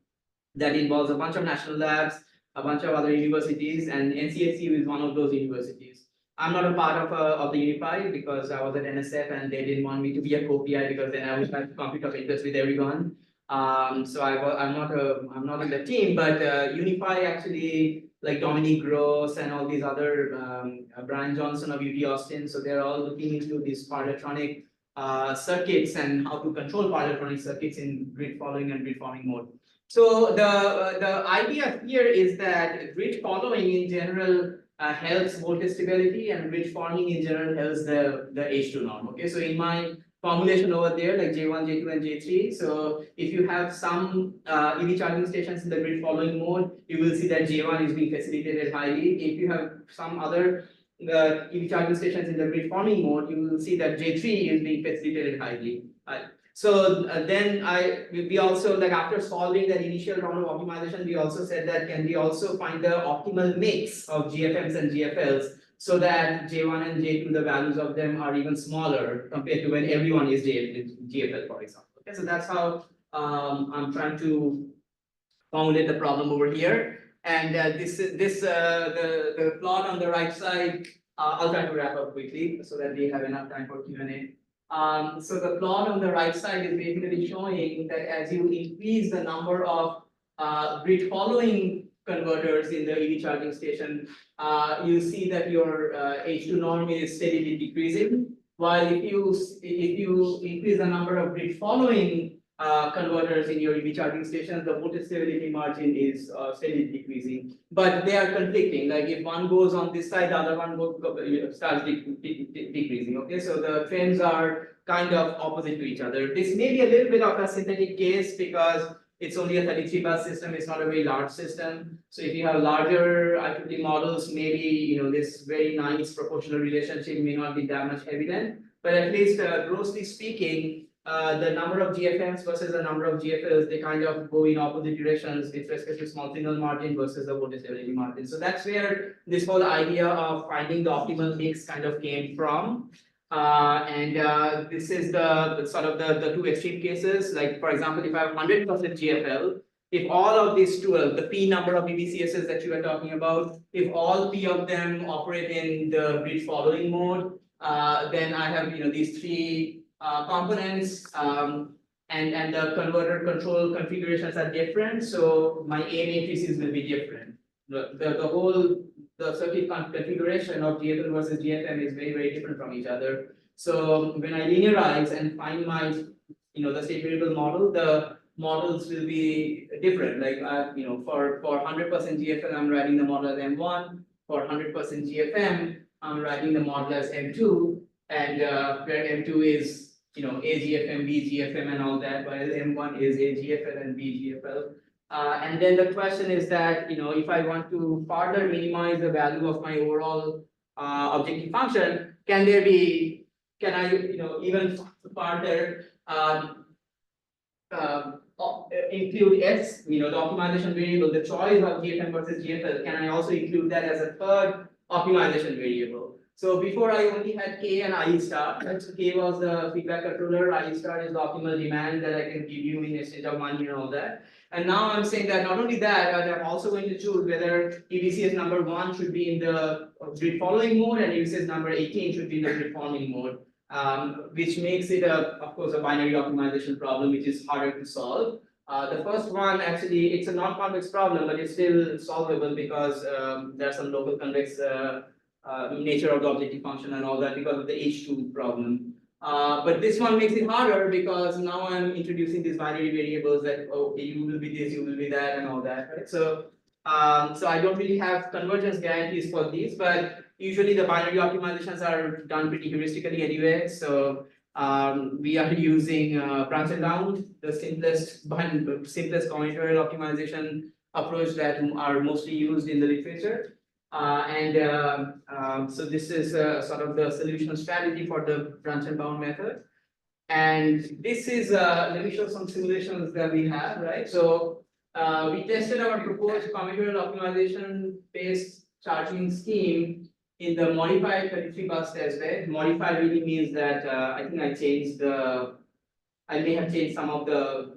that involves a bunch of national labs, a bunch of other universities, and NCSU is one of those universities. I'm not a part of the Unify because I was at NSF and they didn't want me to be a co-PI, because then I would have conflict of interest with everyone. So I'm not in the team, but Unify actually, like Dominique Gross and all these other Brian Johnson of UT Austin, so they're all looking into these pilotronic circuits and how to control pilotronic circuits in grid following and grid forming mode. So the idea here is that grid following in general helps voltage stability, and grid forming in general helps the H2 norm. Okay, so in my formulation over there, like J1, J2, and J3. So if you have some EV charging stations in the grid following mode, you will see that J1 is being facilitated highly. If you have some other EV charging stations in the grid forming mode, you will see that J3 is being facilitated highly. So then we also, like, after solving that initial round of optimization, we also said that can we also find the optimal mix of GFMs and GFLs, so that J1 and J2, the values of them are even smaller compared to when everyone is GFL, for example. Okay, so that's how I'm trying to formulate the problem over here. And the plot on the right side, I'll try to wrap up quickly so that we have enough time for Q&A. So the plot on the right side is basically showing that as you increase the number of grid following converters in the EV charging station, you see that your H2 norm is steadily decreasing. While if you increase the number of grid following converters in your EV charging stations, the voltage stability margin is steadily decreasing. But they are conflicting. Like if one goes on this side, the other one starts decreasing. Okay, so the trends are kind of opposite to each other. This may be a little bit of a synthetic case because it's only a 33 bus system. It's not a very large system. So if you have larger IEEE models, maybe this very nice proportional relationship may not be that much evident. But at least grossly speaking, the number of GFMs versus the number of GFLs, they kind of go in opposite directions with respect to small signal margin versus the voltage stability margin. So that's where this whole idea of finding the optimal mix kind of came from. This is the sort of the two extreme cases. Like for example, if I have 100% GFL, if all of these 12, the P number of EBCSs that you were talking about, if all P of them operate in the grid following mode, then I have these three components, and the converter control configurations are different, so my A matrices will be different. The circuit configuration of GFL versus GFM is very, very different from each other. So when I linearize and find my the state variable model, the models will be different. Like for 100% GFL, I'm writing the model as M1. For 100% GFM, I'm writing the model as M2, and where M2 is A GFM, B GFM, and all that, while M1 is A GFL and B GFL. And then the question is that if I want to further minimize the value of my overall objective function, can I even further include S, the optimization variable, the choice of GFM versus GFL, can I also include that as a third optimization variable? So before I only had K and I star, right? So K was the feedback controller, I star is the optimal demand that I can give you in exchange of money and all that. And now I'm saying that not only that, but I'm also going to choose whether EBCS number 1 should be in the grid following mode and EBCS number 18 should be in the grid following mode, which makes it of course a binary optimization problem, which is harder to solve. The first one, actually, it's a non-convex problem, but it's still solvable because there's some local convex nature of the objective function and all that because of the H2 problem. But this one makes it harder because now I'm introducing these binary variables that, okay, you will be this, you will be that, and all that, right? So I don't really have convergence guarantees for these, but usually the binary optimizations are done pretty heuristically anyway. So we are using branch and bound, the simplest combinatorial optimization approach that are mostly used in the literature. So this is sort of the solution strategy for the branch and bound method. And this is, let me show some simulations that we have, right? So we tested our proposed combinatorial optimization based charging scheme in the modified 33 bus test bed. Modified really means that I think I may have changed some of the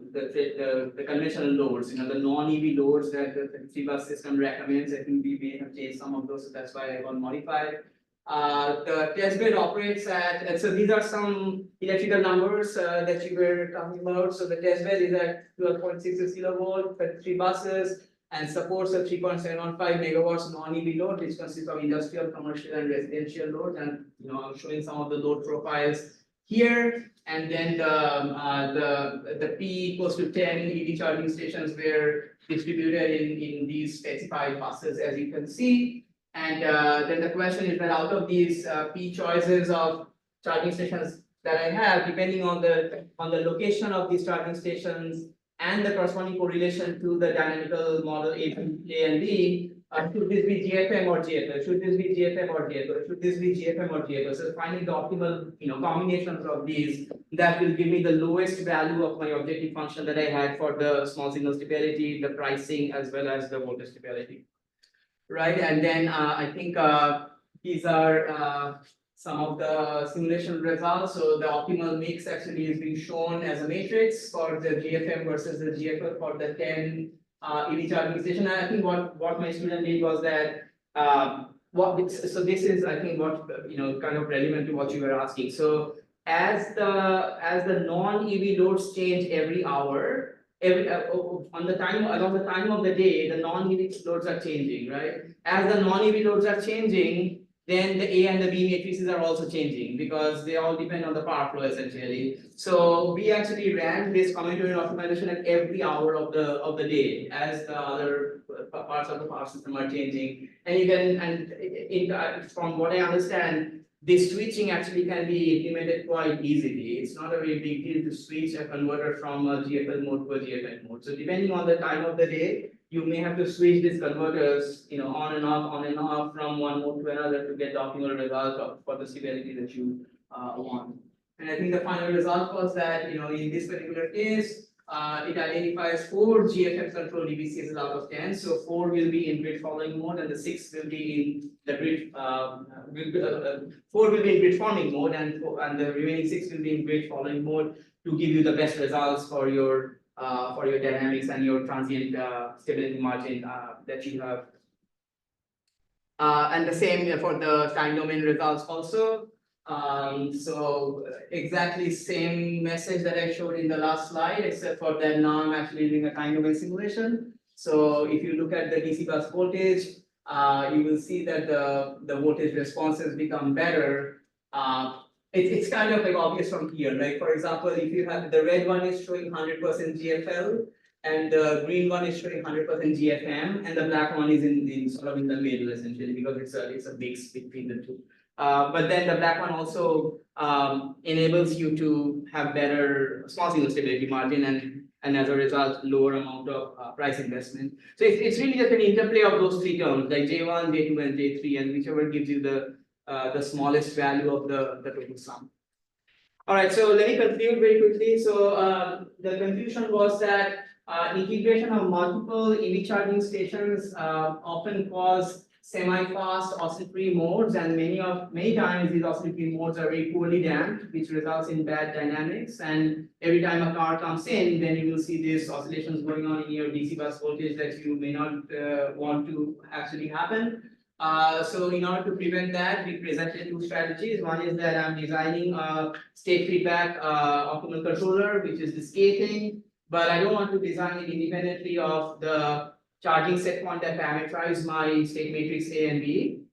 conventional loads, the non-EV loads that the 33 bus system recommends. I think we may have changed some of those, so that's why I got modified. The test bed operates at, so these are some electrical numbers that you were talking about. So the test bed is at 12.66 kilovolt, 33 buses, and supports a 3.715 megawatts non-EV load, which consists of industrial, commercial, and residential loads. And I'm showing some of the load profiles here. And then the P equals to 10 EV charging stations were distributed in these specified buses, as you can see. And then the question is that out of these P choices of charging stations that I have, depending on the location of these charging stations and the corresponding correlation to the dynamical model A and B, should this be GFM or GFL? Should this be GFM or GFL? Should this be GFM or GFL? So finding the optimal combinations of these that will give me the lowest value of my objective function that I had for the small signal stability, the pricing, as well as the voltage stability. Right, and then I think these are some of the simulation results. So the optimal mix actually is being shown as a matrix for the GFM versus the GFL for the 10 EV charging station. And I think what my student did was that so this is, I think, what kind of relevant to what you were asking. So as the non-EV loads change every hour, on the time, along the time of the day, the non-EV loads are changing, right? As the non-EV loads are changing, then the A and the B matrices are also changing because they all depend on the power flow essentially. So we actually ran this commutatorial optimization at every hour of the day as the other parts of the power system are changing. And you can, from what I understand, this switching actually can be implemented quite easily. It's not a very big deal to switch a converter from a GFL mode to a GFL mode. So depending on the time of the day, you may have to switch these converters, on and off from one mode to another to get the optimal result for the stability that you want. And I think the final result was that, in this particular case, it identifies 4 GFF control DBCs out of 10. So 4 will be in grid following mode, and the 6 will be in the grid. 4 will be in grid forming mode, and the remaining 6 will be in grid following mode to give you the best results for your dynamics and your transient stability margin that you have. And the same for the time domain results also. So exactly same message that I showed in the last slide, except for that now I'm actually doing a time domain simulation. So if you look at the DC bus voltage, you will see that the voltage responses become better. It's kind of like obvious from here. Like for example, if you have the red one is showing 100% GFL, and the green one is showing 100% GFM, and the black one is in sort of in the middle essentially because it's a mix between the two. But then the black one also enables you to have better small signal stability margin and as a result lower amount of price investment. So it's really just an interplay of those 3 terms like J1, J2, and J3, and whichever gives you the smallest value of the total sum. All right, so let me conclude very quickly. So the conclusion was that integration of multiple EV charging stations often cause semi-fast oscillatory modes, and many times these oscillatory modes are very poorly damped, which results in bad dynamics. And every time a car comes in, then you will see these oscillations going on in your DC bus voltage that you may not want to actually happen. So in order to prevent that, we presented 2 strategies. One is that I'm designing a state feedback optimal controller, which is the skating, but I don't want to design it independently of the charging set point that parameterize my state matrix A and B,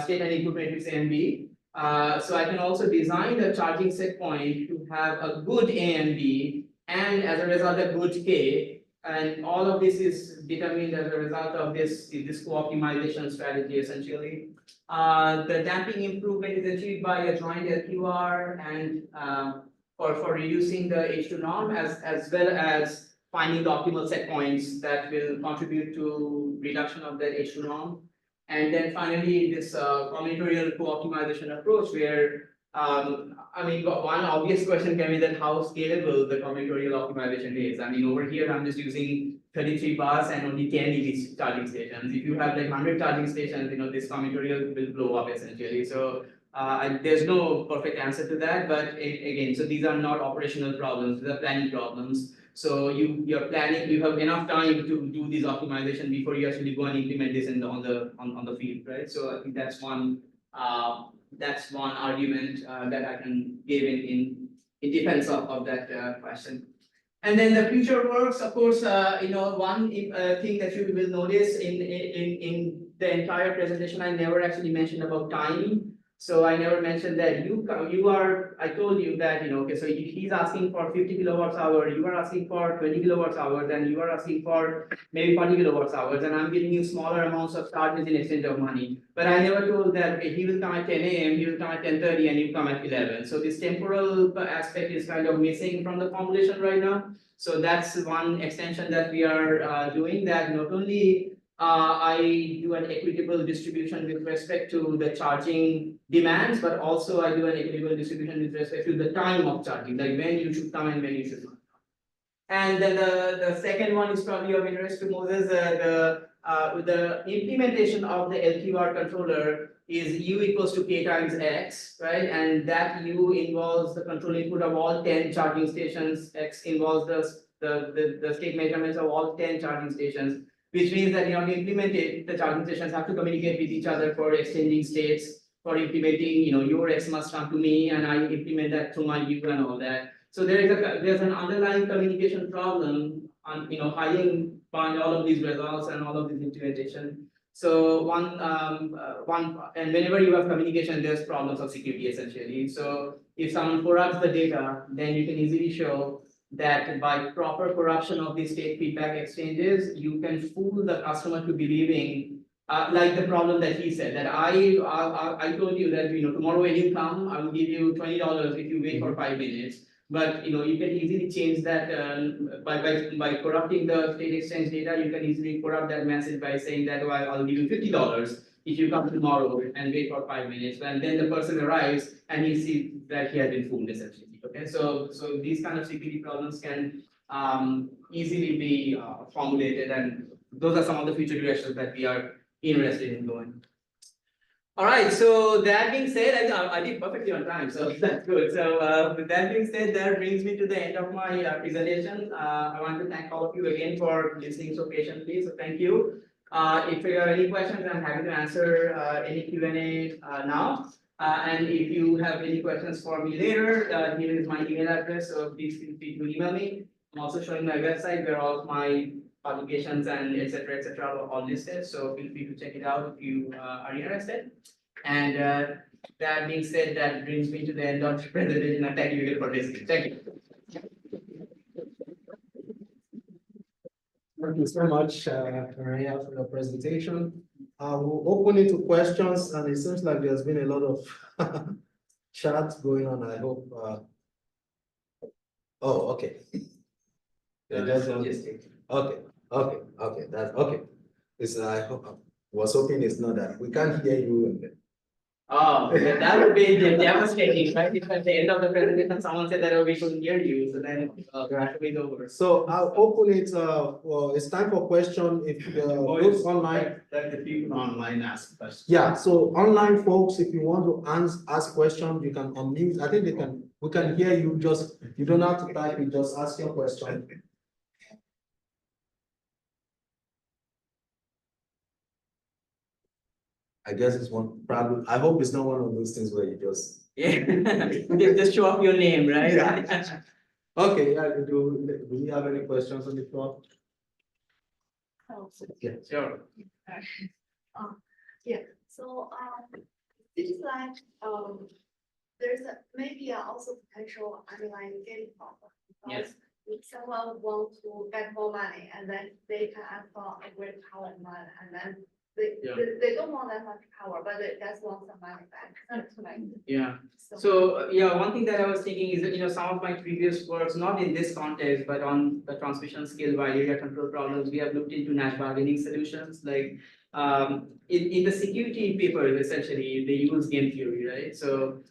state and input matrix A and B. So I can also design the charging set point to have a good A and B, and as a result, a good K. And all of this is determined as a result of this co-optimization strategy essentially. The damping improvement is achieved by a joint LQR and for reducing the H2 norm as well as finding the optimal set points that will contribute to reduction of that H2 norm. And then finally, this combinatorial co-optimization approach where, I mean, one obvious question can be that how scalable the combinatorial optimization is. I mean, over here, I'm just using 33 bus and only 10 EV charging stations. If you have like 100 charging stations, this combinatorial will blow up essentially. So there's no perfect answer to that, but again, so these are not operational problems, these are planning problems. So you're planning, you have enough time to do this optimization before you actually go and implement this on the field, right? So I think that's one argument that I can give in defense of that question. And then the future works, of course, one thing that you will notice in the entire presentation, I never actually mentioned about time. So I never mentioned that I told you that, okay, so he's asking for 50 kilowatts hour, you are asking for 20 kilowatts hours, and you are asking for maybe 40 kilowatts hours, and I'm giving you smaller amounts of charges in exchange of money. But I never told that, okay, he will come at 10 a.m., he will come at 10:30, and you come at 11. So this temporal aspect is kind of missing from the formulation right now. So that's one extension that we are doing, that not only I do an equitable distribution with respect to the charging demands, but also I do an equitable distribution with respect to the time of charging, like when you should come and when you should not come. And then the second one is probably of interest to Moses. The implementation of the LQR controller is U equals to K times X, right? And that U involves the control input of all 10 charging stations. X involves the state measurements of all 10 charging stations, which means that to implement it, the charging stations have to communicate with each other for exchanging states. for implementing, your X must come to me and I implement that through my view and all that. So there's an underlying communication problem on, hiding behind all of these results and all of this implementation. So and whenever you have communication, there's problems of security essentially. So if someone corrupts the data, then you can easily show that by proper corruption of these state feedback exchanges, you can fool the customer to believing, like the problem that he said, that I told you that, tomorrow when you come, I will give you $20 if you wait for 5 minutes. But, you can easily change that, by corrupting the state exchange data, you can easily corrupt that message by saying that, well, I'll give you $50 if you come tomorrow and wait for 5 minutes. And then the person arrives and he sees that he has been fooled essentially. Okay, so these kind of security problems can easily be formulated, and those are some of the future directions that we are interested in going. All right, so that being said, I did perfectly on time, so that's good. So with that being said, that brings me to the end of my presentation. I want to thank all of you again for listening so patiently. So thank you. If you have any questions, I'm happy to answer any Q&A now. And if you have any questions for me later, here is my email address, so please feel free to email me. I'm also showing my website where all of my publications and etc. are all listed, so feel free to check it out if you are interested. And that being said, that brings me to the end of the presentation. And thank you again for listening. Thank you. Thank you so much, Aranya, for your presentation. We'll open it to questions, and it seems like there's been a lot of chat going on. I hope. Oh, okay. Yeah, okay. That's okay. I was hoping it's not that we can't hear you. Oh, that would be devastating, right? If at the end of the presentation, someone said that we couldn't hear you, so then it's over. So I'll open it. It's time for question. If those online, Let the people online ask questions. yeah. So online folks, if you want to ask questions, you can unmute. I think we can hear you. Just you don't have to type it. Just ask your question. I guess it's one probably. I hope it's not one of those things where you just Just show up your name, right? Yeah. Okay. Yeah. Do you have any questions on the floor? Yeah. Sure. Yeah, so, it's like, there's maybe also potential underlying gain problem. Yes. If someone wants to get more money and then they can ask for a great power demand and then they don't want that much power, but they just want some money back. That's right. Yeah. So, yeah, one thing that I was thinking is that, some of my previous works, not in this context, but on the transmission scale wide area control problems, we have looked into Nash bargaining solutions. Like, in the security papers, essentially, they use game theory, right? So,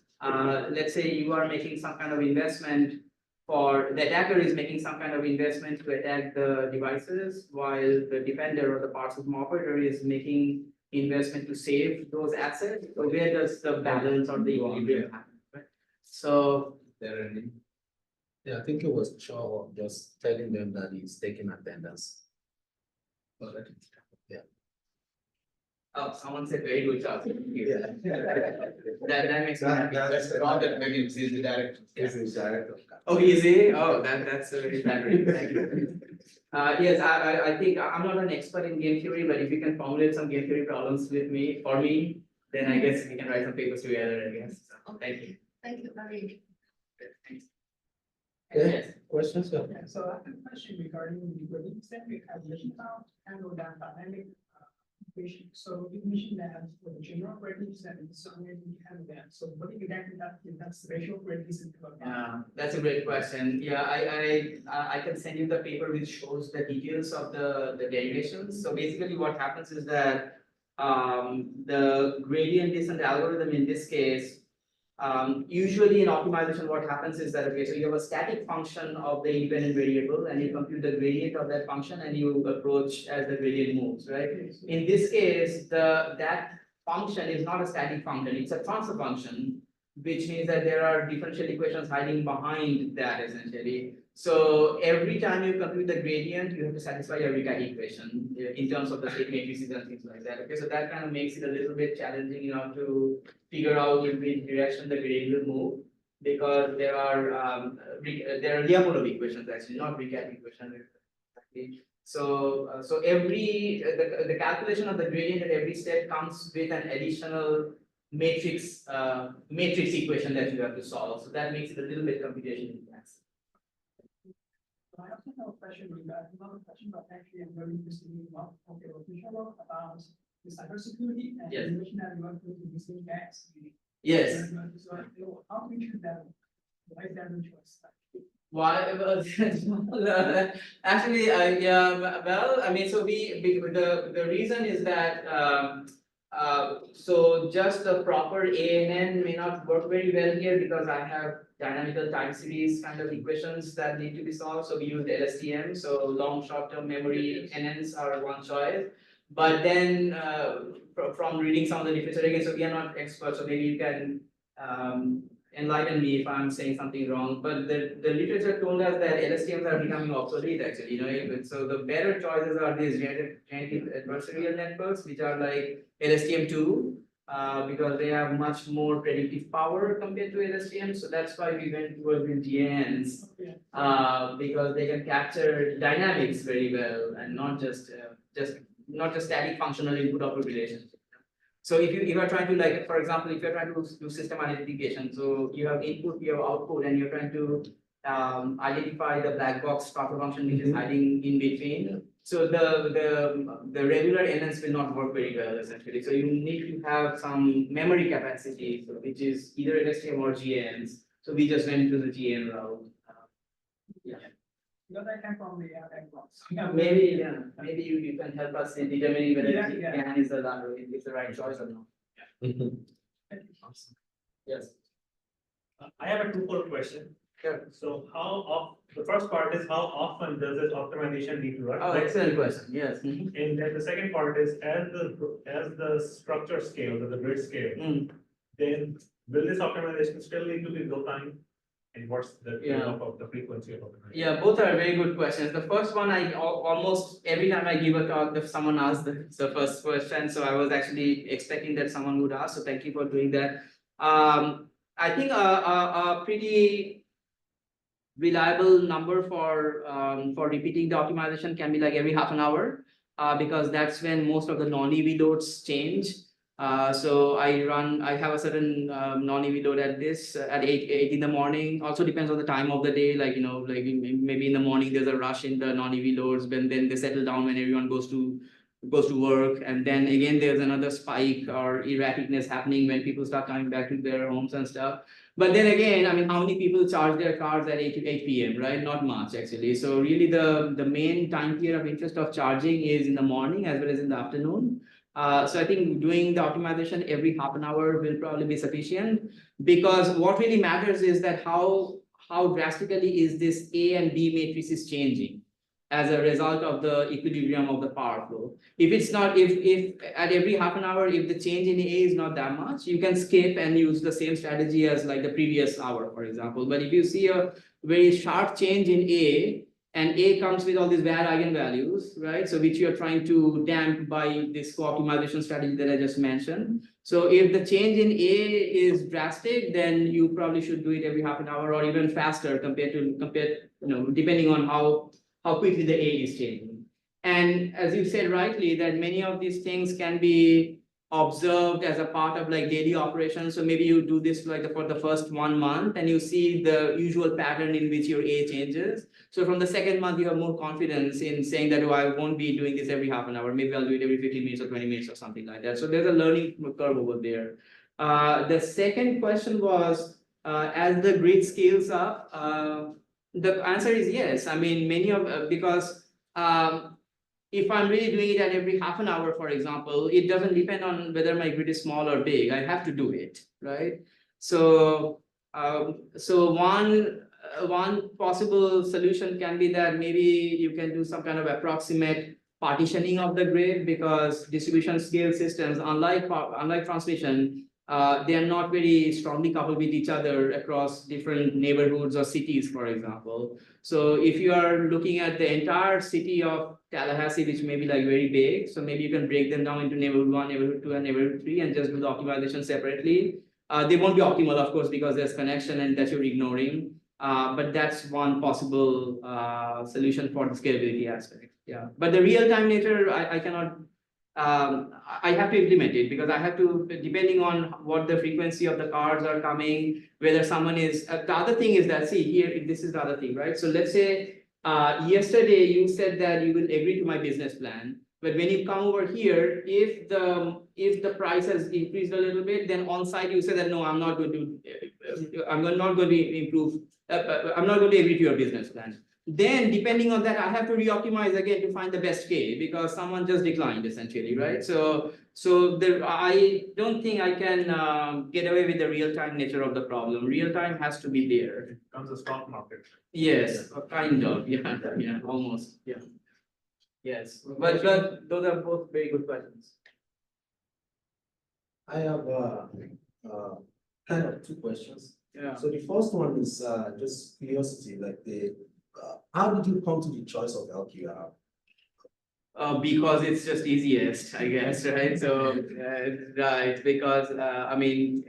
let's say you are making some kind of investment the attacker is making some kind of investment to attack the devices, while the defender or the parts system operator is making investment to save those assets. So where does the balance or the equilibrium happen? Right? So Yeah, I think it was Shaw just telling them that he's taking attendance. Yeah. oh, someone said very good job. Yeah. That makes me happy. That's the one that Megan sees the director. This is director. Oh, easy. Oh, that's very flattering. Thank you. Yes, I think I'm not an expert in game theory, but if you can formulate some game theory problems for me, then I guess we can write some papers together, I guess. So, thank you. Thank you very much. Thanks. Okay. Yes. Questions? Yeah. Yeah, so I have a question regarding the release that we have written about and or that dynamic equation. So you mentioned that for the general release and somewhere we have that. So what exactly that spatial release is about? Yeah, that's a great question. Yeah, I can send you the paper which shows the details of the derivations. So basically what happens is that the gradient descent algorithm in this case, usually in optimization, what happens is that, okay, so you have a static function of the independent variable and you compute the gradient of that function and you approach as the gradient moves, right? In this case, that function is not a static function, it's a transfer function, which means that there are differential equations hiding behind that essentially. So every time you compute the gradient, you have to satisfy your Ricard equation in terms of the state matrices and things like that. Okay, so that kind of makes it a little bit challenging, to figure out in which direction the gradient will move, because there are Lyapunov equations actually, not Ricard equations. So every the calculation of the gradient at every step comes with an additional matrix equation that you have to solve. So that makes it a little bit computationally complex. I also have a question regarding, not a question, but actually I'm very interested in what, okay, what we talk about the cybersecurity and Yes. you mentioned that you want to use the gas. Yes. So how do we choose that? Why is that the choice? Why? Actually, yeah, well, I mean, so the reason is that, so just the proper ANN may not work very well here, because I have dynamical time series kind of equations that need to be solved. So we used LSTM, so long short-term memory NNs are one choice. But then, from reading some of the literature again, so we are not experts, so maybe you can, enlighten me if I'm saying something wrong, but the literature told us that LSTMs are becoming obsolete actually, so the better choices are these generative adversarial networks, which are like LSTM2, because they have much more predictive power compared to LSTM, so that's why we went towards the GNNs, because they can capture dynamics very well and not just static functional input output relations. So if you are trying to, like, for example, if you're trying to do system identification, so you have input, you have output, and you're trying to identify the black box transfer function which is hiding in between. So the regular NNs will not work very well essentially. So you need to have some memory capacity, so which is either LSTM or GNs. So we just went to the GN route. Because I come from the background. Maybe you can help us in determining whether GN is the right choice or not. Yes. I have a two-fold question. Sure. So the first part is how often does this optimization need to run? Oh, excellent question. Yes. And then the second part is as the structure scales, or the grid scale, then will this optimization still need to be low time? And what's the trade-off of the frequency of optimization? Yeah, both are very good questions. The first one, I almost every time I give a talk, if someone asks the first question, so I was actually expecting that someone would ask. So thank you for doing that. I think a pretty reliable number for repeating the optimization can be like every half an hour, because that's when most of the non-EV loads change. So I have a certain non-EV load at 8 in the morning. Also depends on the time of the day, like maybe in the morning there's a rush in the non-EV loads, but then they settle down when everyone goes to work, and then again there's another spike or erraticness happening when people start coming back to their homes and stuff. But then again, I mean, how many people charge their cars at 8 p.m., right? Not much actually. So really the main time period of interest of charging is in the morning as well as in the afternoon. So I think doing the optimization every half an hour will probably be sufficient, because what really matters is that how drastically is this A and B matrices changing as a result of the equilibrium of the power flow. If it's not, if at every half an hour, if the change in A is not that much, you can skip and use the same strategy as like the previous hour, for example. But if you see a very sharp change in A, and A comes with all these bad eigenvalues, right? So which you're trying to damp by this co-optimization strategy that I just mentioned. So if the change in A is drastic, then you probably should do it every half an hour or even faster depending on how quickly the A is changing. And as you said rightly, that many of these things can be observed as a part of like daily operations. So maybe you do this like for the first 1 month and you see the usual pattern in which your A changes. So from the second month, you have more confidence in saying that, oh, I won't be doing this every half an hour. Maybe I'll do it every 15 minutes or 20 minutes or something like that. So there's a learning curve over there. The second question was, as the grid scales up, the answer is yes. I mean, because if I'm really doing it at every half an hour, for example, it doesn't depend on whether my grid is small or big. I have to do it, right? So, one possible solution can be that maybe you can do some kind of approximate partitioning of the grid, because distribution scale systems, unlike transmission, they are not very strongly coupled with each other across different neighborhoods or cities, for example. So if you are looking at the entire city of Tallahassee, which may be like very big, so maybe you can break them down into neighborhood 1, neighborhood 2, and neighborhood 3, and just do the optimization separately. They won't be optimal, of course, because there's connection and that you're ignoring. But that's one possible solution for the scalability aspect. Yeah, but the real-time nature, I cannot. I have to implement it because I have to, depending on what the frequency of the cards are coming, whether someone is. The other thing is that, see here, this is the other thing, right? So let's say yesterday you said that you will agree to my business plan, but when you come over here, if the price has increased a little bit, then on site you say that no, I'm not going to, I'm not going to improve. I'm not going to agree to your business plan. Then depending on that, I have to re-optimize again to find the best K because someone just declined essentially, right? So I don't think I can get away with the real-time nature of the problem. Real-time has to be there. Comes the stock market. Yes, kind of, yeah, almost, yeah. Yes, but those are both very good questions. I have kind of two questions. Yeah. So the first one is just curiosity, like how did you come to the choice of LQR? Because it's just easiest, I guess, right? So, right, because, I mean,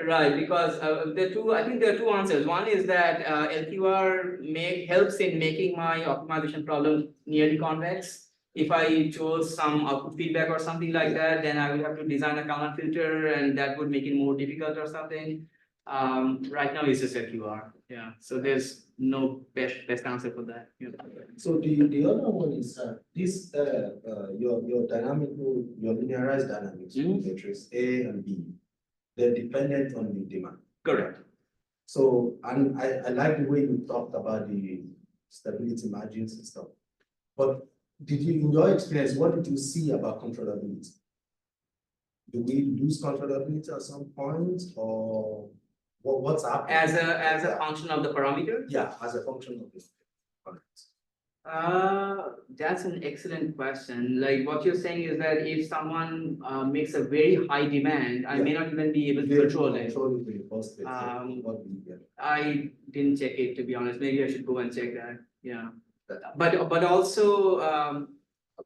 right, because I think there are two answers. One is that LQR helps in making my optimization problem nearly convex. If I chose some output feedback or something like that, then I will have to design a Kalman filter and that would make it more difficult or something. Right now it's just LQR, yeah. So there's no best answer for that. Yeah. So the other one is this your dynamical, your linearized dynamics matrix A and B, they're dependent on the demand. Correct. So and I like the way you talked about the stability margins and stuff. But did you, in your experience, what did you see about controllability? Do we lose controllability at some point, or what's happening? As a function of the parameter? Yeah, as a function of this. That's an excellent question. Like what you're saying is that if someone makes a very high demand, I may not even be able to control it. I didn't check it, to be honest. Maybe I should go and check that. Yeah. But also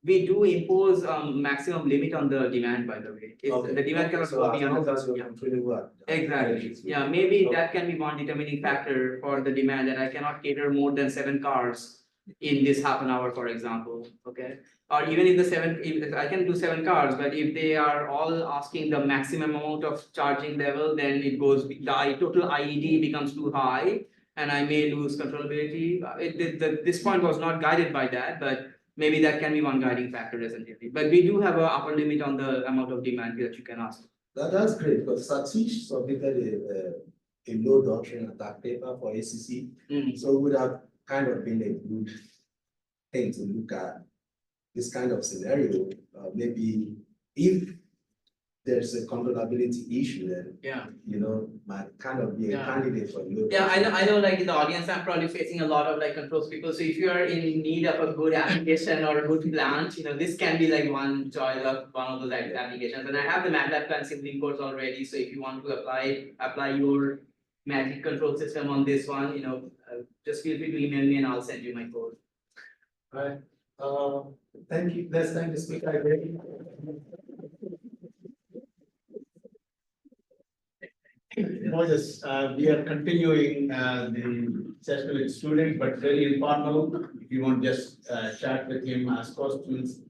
we do impose maximum limit on the demand, by the way. Okay. The demand cannot go beyond the exactly. Yeah, maybe that can be one determining factor for the demand, that I cannot cater more than 7 cars in this half an hour, for example. Okay. Or even if I can do 7 cars, but if they are all asking the maximum amount of charging level, then it goes, the total IED becomes too high and I may lose controllability. This point was not guided by that, but maybe that can be one guiding factor, essentially. But we do have an upper limit on the amount of demand that you can ask. That's great, because Satish submitted a low doctrine attack paper for ACC. So it would have kind of been a good thing to look at this kind of scenario. Maybe if there's a controllability issue, then might kind of be a candidate for you. Yeah, I know like in the audience, I'm probably facing a lot of like controls people. So if you are in need of a good application or a good plant, this can be like one choice of one of those applications. And I have the MATLAB plan simpling course already. So if you want to apply your magic control system on this one, just feel free to email me and I'll send you my code. All right. Thank you. Let's thank the speaker again. Moses, we are continuing the session with students, but very informal. If you want, just chat with him, ask questions.